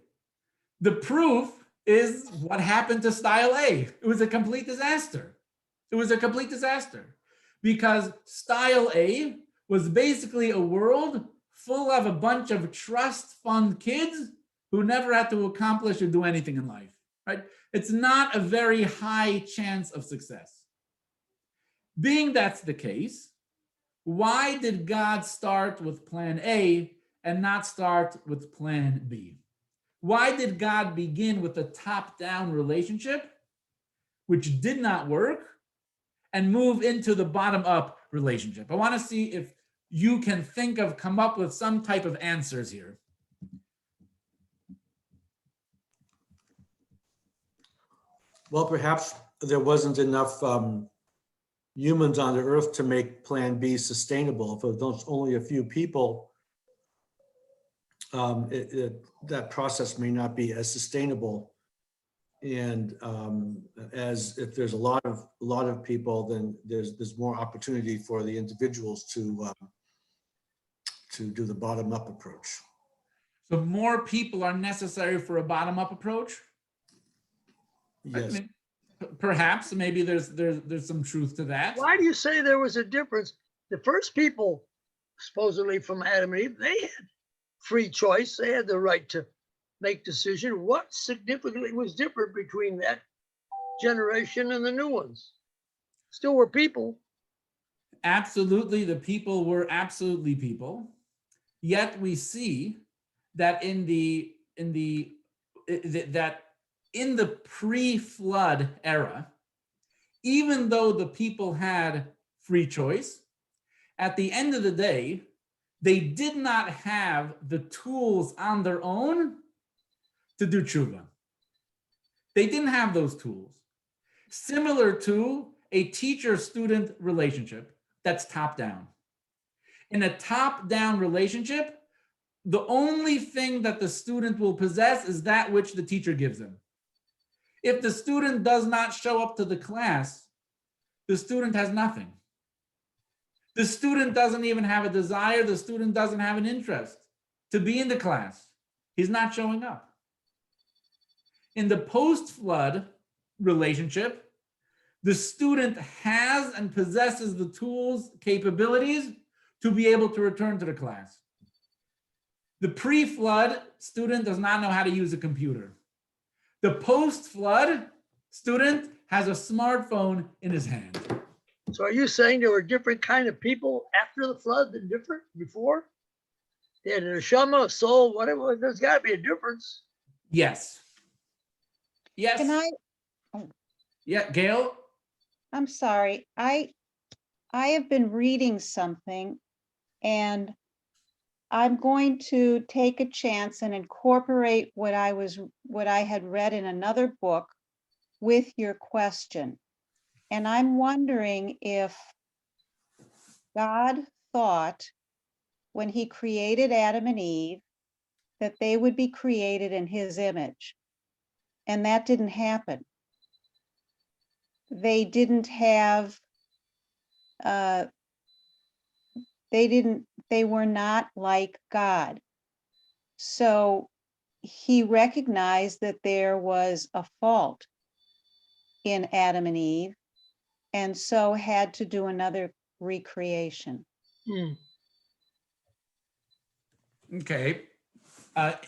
Speaker 1: The proof is what happened to style A. It was a complete disaster. It was a complete disaster because style A was basically a world full of a bunch of trust fund kids who never had to accomplish or do anything in life, right? It's not a very high chance of success. Being that's the case, why did God start with plan A and not start with plan B? Why did God begin with a top-down relationship, which did not work, and move into the bottom-up relationship? I want to see if you can come up with some type of answers here.
Speaker 4: Well, perhaps there wasn't enough humans on the earth to make plan B sustainable. If there's only a few people, that process may not be as sustainable. And as if there's a lot of people, then there's more opportunity for the individuals to do the bottom-up approach.
Speaker 1: So more people are necessary for a bottom-up approach?
Speaker 4: Yes.
Speaker 1: I mean, perhaps, maybe there's some truth to that.
Speaker 6: Why do you say there was a difference? The first people, supposedly from Adam and Eve, they had free choice. They had the right to make decision. What significantly was different between that generation and the new ones? Still were people.
Speaker 1: Absolutely, the people were absolutely people. Yet we see that in the pre-flood era, even though the people had free choice, at the end of the day, they did not have the tools on their own to do tshuva. They didn't have those tools. Similar to a teacher-student relationship that's top-down. In a top-down relationship, the only thing that the student will possess is that which the teacher gives him. If the student does not show up to the class, the student has nothing. The student doesn't even have a desire. The student doesn't have an interest to be in the class. He's not showing up. In the post-flood relationship, the student has and possesses the tools, capabilities to be able to return to the class. The pre-flood student does not know how to use a computer. The post-flood student has a smartphone in his hand.
Speaker 6: So are you saying there were different kind of people after the flood than different before? They had a neshama, a soul, whatever. There's got to be a difference.
Speaker 1: Yes. Yes.
Speaker 9: Can I,
Speaker 1: Yeah, Gail?
Speaker 9: I'm sorry, I have been reading something and I'm going to take a chance and incorporate what I had read in another book with your question. And I'm wondering if God thought when he created Adam and Eve that they would be created in his image. And that didn't happen. They didn't have, they were not like God. So he recognized that there was a fault in Adam and Eve, and so had to do another recreation.
Speaker 6: Hmm.
Speaker 1: Okay.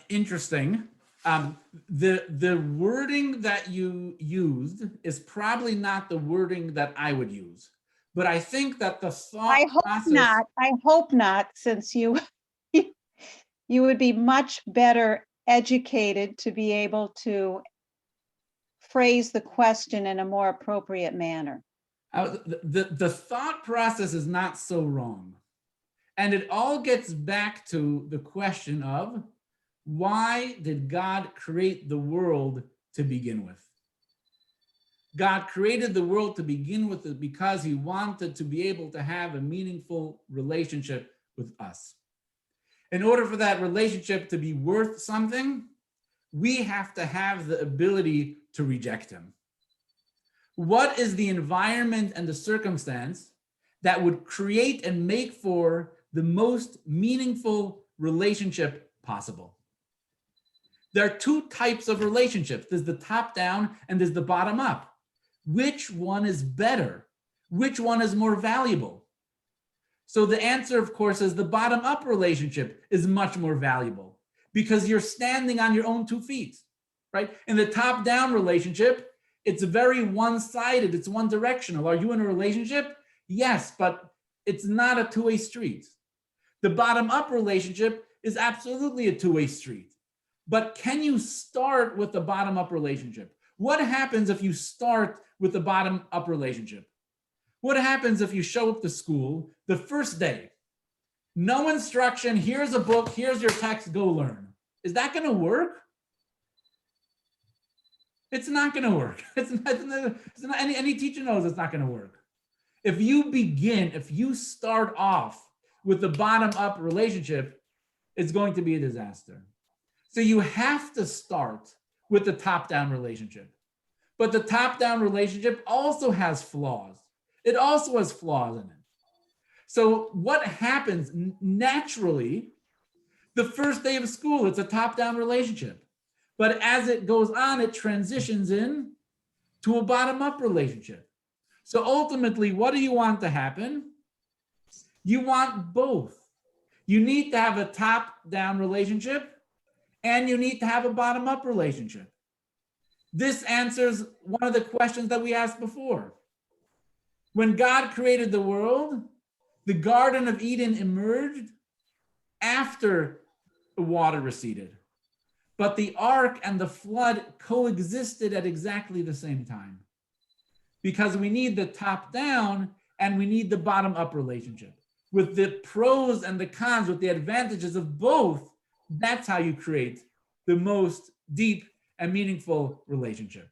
Speaker 1: Interesting. The wording that you used is probably not the wording that I would use, but I think that the thought
Speaker 9: I hope
Speaker 1: process.
Speaker 9: not. I hope not, since you you would be much better educated to be able to phrase the question in a more appropriate manner.
Speaker 1: The thought process is not so wrong. And it all gets back to the question of, why did God create the world to begin with? God created the world to begin with because he wanted to be able to have a meaningful relationship with us. In order for that relationship to be worth something, we have to have the ability to reject him. What is the environment and the circumstance that would create and make for the most meaningful relationship possible? There are two types of relationships. There's the top down and there's the bottom up. Which one is better? Which one is more valuable? So the answer, of course, is the bottom up relationship is much more valuable because you're standing on your own 2 feet, right? In the top down relationship, it's very one-sided, it's one directional. Are you in a relationship? Yes, but it's not a two-way street. The bottom up relationship is absolutely a two-way street. But can you start with the bottom up relationship? What happens if you start with the bottom up relationship? What happens if you show up to school the first day? No instruction, here's a book, here's your text, go learn. Is that gonna work? It's not gonna work. It's not any teacher knows it's not gonna work. If you start off with the bottom up relationship, it's going to be a disaster. So you have to start with the top down relationship. But the top down relationship also has flaws. It also has flaws in it. So what happens naturally, the first day of school, it's a top down relationship. But as it goes on, it transitions in to a bottom up relationship. So ultimately, what do you want to happen? You want both. You need to have a top down relationship and you need to have a bottom up relationship. This answers one of the questions that we asked before. When God created the world, the Garden of Eden emerged after the water receded. But the ark and the flood coexisted at exactly the same time. Because we need the top down and we need the bottom up relationship. With the pros and the cons, with the advantages of both, that's how you create the most deep and meaningful relationship.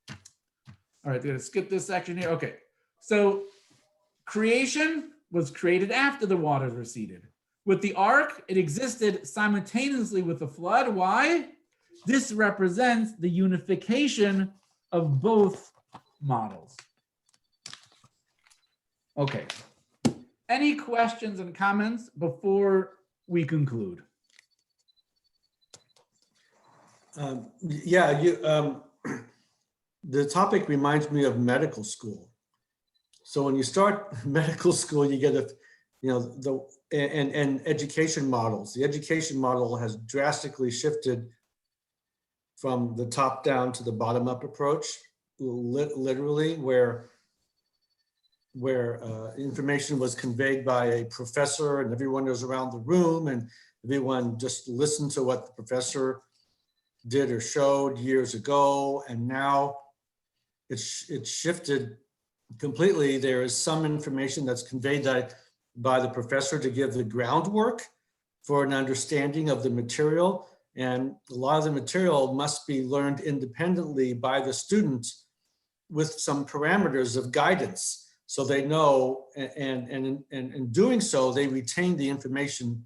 Speaker 1: All right, we're gonna skip this section here. Okay, so creation was created after the waters receded. With the ark, it existed simultaneously with the flood. Why? This represents the unification of both models. Okay. Any questions and comments before we conclude?
Speaker 4: The topic reminds me of medical school. So when you start medical school, you get and education models. The education model has drastically shifted from the top down to the bottom up approach, literally, where information was conveyed by a professor and everyone was around the room and everyone just listened to what the professor did or showed years ago. And now it's shifted completely. There is some information that's conveyed by the professor to give the groundwork for an understanding of the material. And a lot of the material must be learned independently by the student with some parameters of guidance. So they know, and in doing so, they retain the information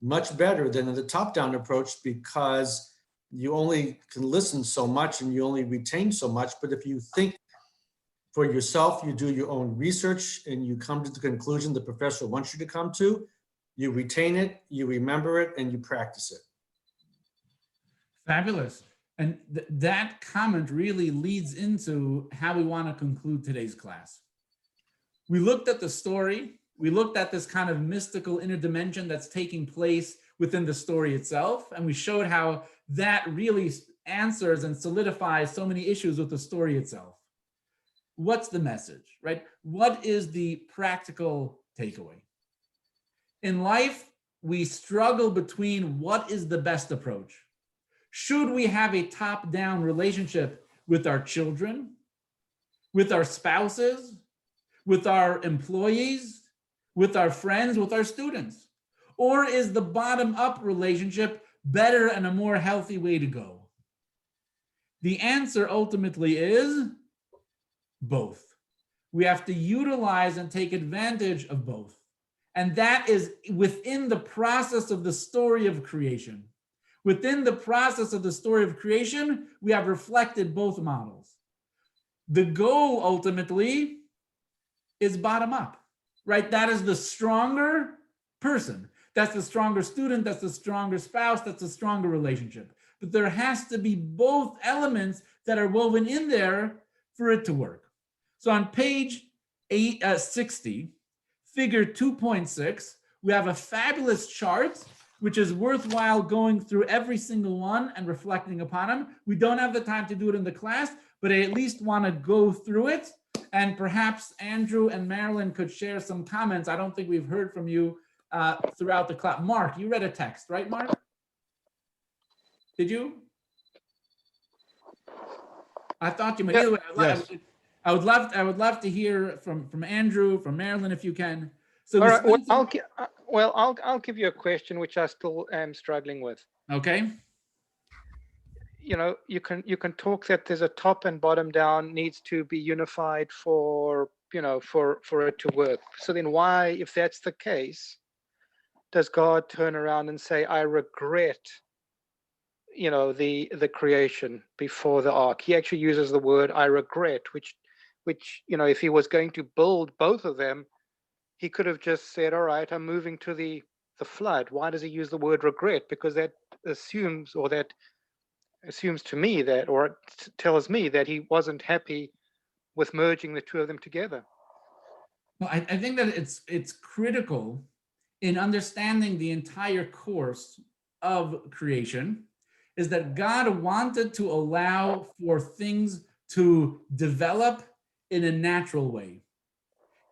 Speaker 4: much better than in the top-down approach, because you only can listen so much and you only retain so much. But if you think for yourself, you do your own research and you come to the conclusion the professor wants you to come to, you retain it, you remember it, and you practice it.
Speaker 1: Fabulous. And that comment really leads into how we want to conclude today's class. We looked at the story. We looked at this kind of mystical inner dimension that's taking place within the story itself. And we showed how that really answers and solidifies so many issues with the story itself. What's the message, right? What is the practical takeaway? In life, we struggle between what is the best approach. Should we have a top-down relationship with our children, with our spouses, with our employees, with our friends, with our students? Or is the bottom-up relationship better and a more healthy way to go? The answer ultimately is both. We have to utilize and take advantage of both. And that is within the process of the story of creation. Within the process of the story of creation, we have reflected both models. The goal ultimately is bottom up, right? That is the stronger person. That's the stronger student. That's the stronger spouse. That's the stronger relationship. But there has to be both elements that are woven in there for it to work. So on page 60, figure 2.6, we have a fabulous chart, which is worthwhile going through every single one and reflecting upon them. We don't have the time to do it in the class, but I at least want to go through it. And perhaps Andrew and Marilyn could share some comments. I don't think we've heard from you throughout the class. Mark, you read a text, right, Mark? Did you? I thought you might. Either way,
Speaker 7: Yes.
Speaker 1: I would love to hear from Andrew, from Marilyn, if you can. So
Speaker 10: All right. Well, I'll give you a question which I still am struggling with.
Speaker 1: Okay.
Speaker 10: You know, you can talk that there's a top and bottom down needs to be unified for it to work. So then why, if that's the case, does God turn around and say, I regret, the creation before the ark? He actually uses the word I regret, which, if he was going to build both of them, he could have just said, all right, I'm moving to the flood. Why does he use the word regret? Because that assumes to me that, or it tells me that he wasn't happy with merging the two of them together.
Speaker 1: Well, I think that it's critical in understanding the entire course of creation is that God wanted to allow for things to develop in a natural way.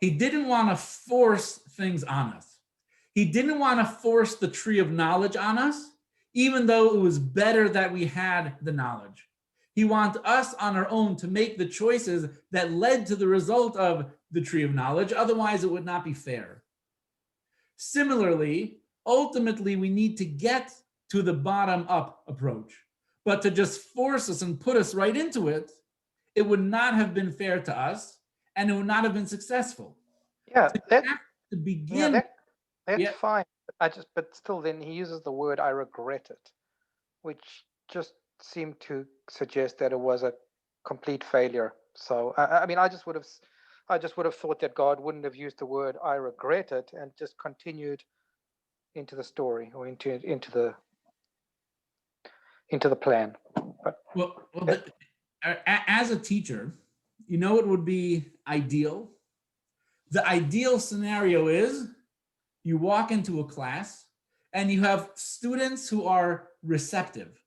Speaker 1: He didn't want to force things on us. He didn't want to force the tree of knowledge on us, even though it was better that we had the knowledge. He wants us on our own to make the choices that led to the result of the tree of knowledge. Otherwise, it would not be fair. Similarly, ultimately, we need to get to the bottom-up approach. But to just force us and put us right into it, it would not have been fair to us, and it would not have been successful.
Speaker 10: Yeah,
Speaker 1: So
Speaker 10: that,
Speaker 1: to begin,
Speaker 10: that's
Speaker 1: yeah.
Speaker 10: fine. But still, then he uses the word I regret it, which just seemed to suggest that it was a complete failure. So I mean, I just would have thought that God wouldn't have used the word I regret it and just continued into the story or into the plan. But,
Speaker 1: as a teacher, it would be ideal. The ideal scenario is you walk into a class and you have students who are receptive.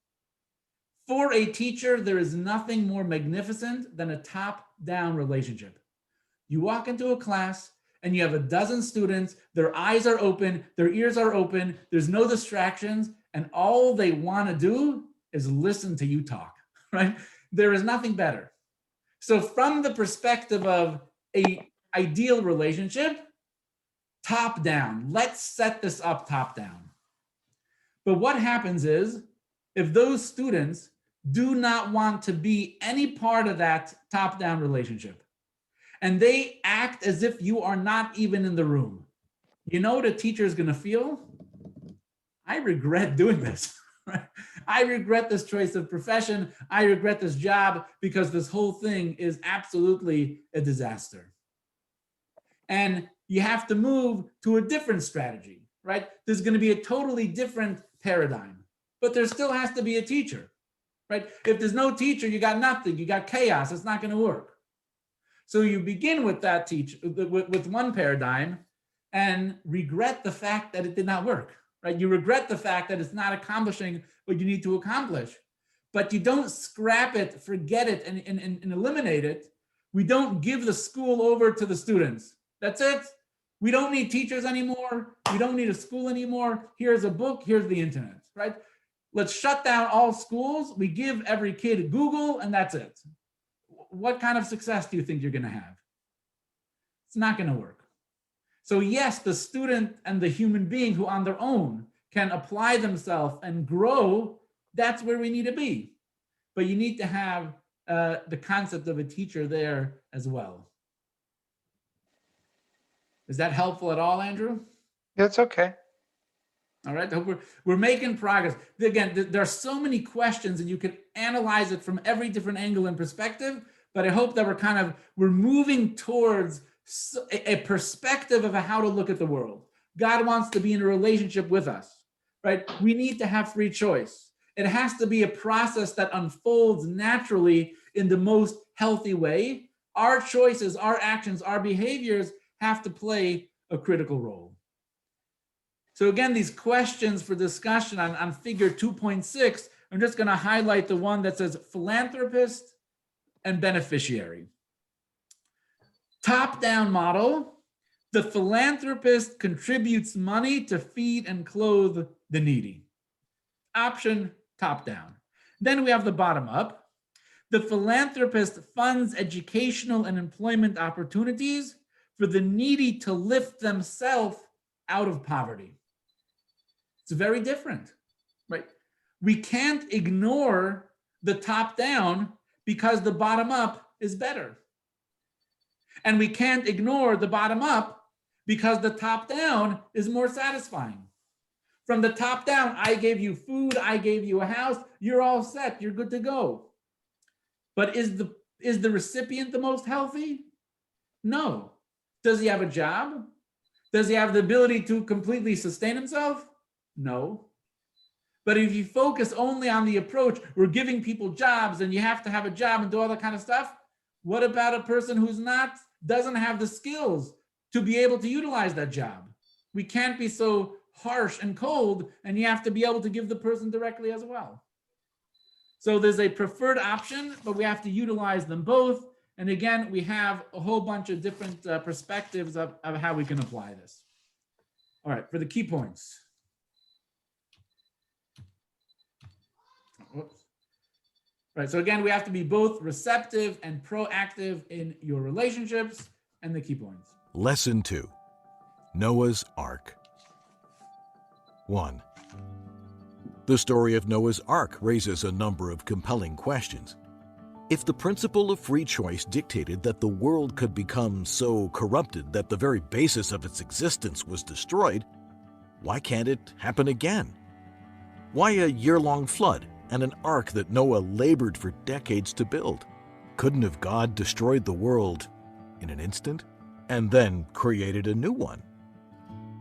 Speaker 1: For a teacher, there is nothing more magnificent than a top-down relationship. You walk into a class and you have a dozen students, their eyes are open, their ears are open, there's no distractions, and all they want to do is listen to you talk, right? There is nothing better. So from the perspective of an ideal relationship, top down, let's set this up top down. But what happens is, if those students do not want to be any part of that top down relationship, and they act as if you are not even in the room, you know what a teacher is going to feel? I regret doing this. Right? I regret this choice of profession. I regret this job because this whole thing is absolutely a disaster. And you have to move to a different strategy, right? There's going to be a totally different paradigm, but there still has to be a teacher, right? If there's no teacher, you got nothing. You got chaos. It's not going to work. So you begin with that teacher, with one paradigm, and regret the fact that it did not work, right? You regret the fact that it's not accomplishing what you need to accomplish, but you don't scrap it, forget it, and eliminate it. We don't give the school over to the students. That's it. We don't need teachers anymore. We don't need a school anymore. Here's a book. Here's the internet, right? Let's shut down all schools. We give every kid Google, and that's it. What kind of success do you think you're going to have? It's not going to work. So yes, the student and the human being who on their own can apply themselves and grow, that's where we need to be. But you need to have the concept of a teacher there as well. Is that helpful at all, Andrew?
Speaker 10: That's okay.
Speaker 1: All right, we're making progress. Again, there are so many questions and you can analyze it from every different angle and perspective, but I hope that we're moving towards a perspective of how to look at the world. God wants to be in a relationship with us, right? We need to have free choice. It has to be a process that unfolds naturally in the most healthy way. Our choices, our actions, our behaviors have to play a critical role. So again, these questions for discussion on figure 2.6, I'm just going to highlight the one that says philanthropist and beneficiary. Top-down model, the philanthropist contributes money to feed and clothe the needy. Option, top-down. Then we have the bottom-up. The philanthropist funds educational and employment opportunities for the needy to lift themselves out of poverty. It's very different, right? We can't ignore the top-down because the bottom-up is better. And we can't ignore the bottom-up because the top-down is more satisfying. From the top-down, I gave you food, I gave you a house, you're all set, you're good to go. But is the recipient the most healthy? No. Does he have a job? Does he have the ability to completely sustain himself? No. But if you focus only on the approach, we're giving people jobs and you have to have a job and do all that kind of stuff, what about a person who's doesn't have the skills to be able to utilize that job? We can't be so harsh and cold, and you have to be able to give the person directly as well. So there's a preferred option, but we have to utilize them both. And again, we have a whole bunch of different perspectives of how we can apply this. All right, for the key points. Whoops. Right, so again, we have to be both receptive and proactive in your relationships, and the key points.
Speaker 11: Lesson 2, Noah's Ark. 1. The story of Noah's Ark raises a number of compelling questions. If the principle of free choice dictated that the world could become so corrupted that the very basis of its existence was destroyed, why can't it happen again? Why a year-long flood and an ark that Noah labored for decades to build? Couldn't have God destroyed the world in an instant and then created a new one?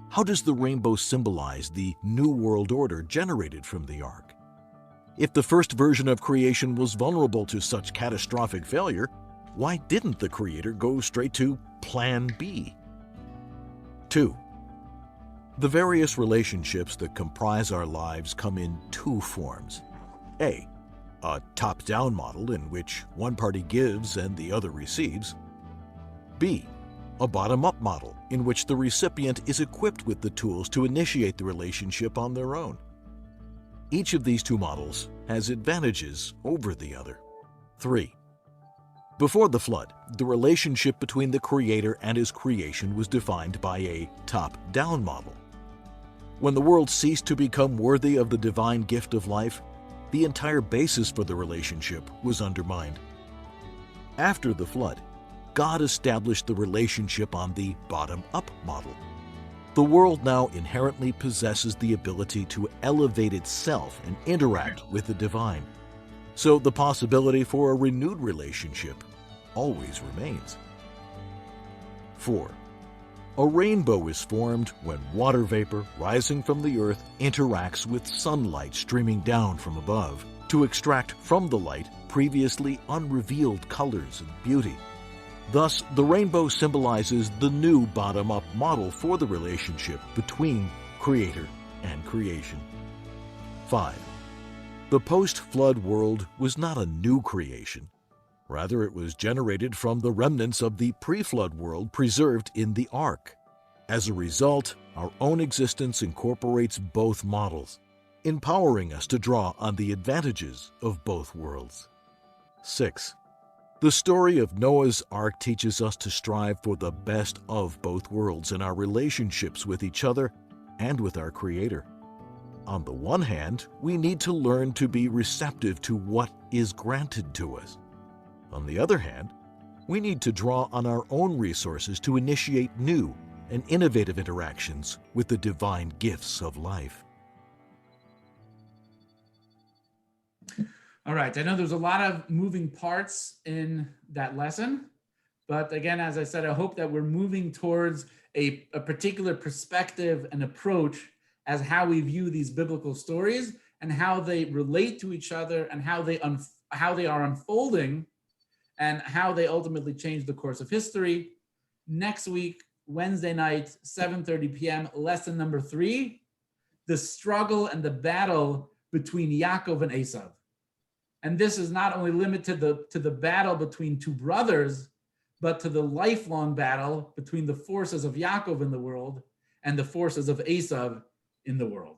Speaker 11: How does the rainbow symbolize the new world order generated from the ark? If the first version of creation was vulnerable to such catastrophic failure, why didn't the Creator go straight to Plan B? 2. The various relationships that comprise our lives come in two forms. A top-down model in which one party gives and the other receives. B, a bottom-up model in which the recipient is equipped with the tools to initiate the relationship on their own. Each of these two models has advantages over the other. 3. Before the flood, the relationship between the Creator and His creation was defined by a top-down model. When the world ceased to become worthy of the divine gift of life, the entire basis for the relationship was undermined. After the flood, God established the relationship on the bottom-up model. The world now inherently possesses the ability to elevate itself and interact with the divine. So the possibility for a renewed relationship always remains. 4. A rainbow is formed when water vapor rising from the earth interacts with sunlight streaming down from above to extract from the light previously unrevealed colors and beauty. Thus, the rainbow symbolizes the new bottom-up model for the relationship between Creator and creation. 5. The post-flood world was not a new creation. Rather, it was generated from the remnants of the pre-flood world preserved in the ark. As a result, our own existence incorporates both models, empowering us to draw on the advantages of both worlds. 6. The story of Noah's Ark teaches us to strive for the best of both worlds in our relationships with each other and with our Creator. On the one hand, we need to learn to be receptive to what is granted to us. On the other hand, we need to draw on our own resources to initiate new and innovative interactions with the divine gifts of life.
Speaker 1: All right, I know there's a lot of moving parts in that lesson, but again, as I said, I hope that we're moving towards a particular perspective and approach as how we view these biblical stories and how they relate to each other and how they are unfolding and how they ultimately change the course of history. Next week, Wednesday night, 7:30 p.m., lesson number 3, the struggle and the battle between Yaakov and Esav. And this is not only limited to the battle between two brothers, but to the lifelong battle between the forces of Yaakov in the world and the forces of Esav in the world.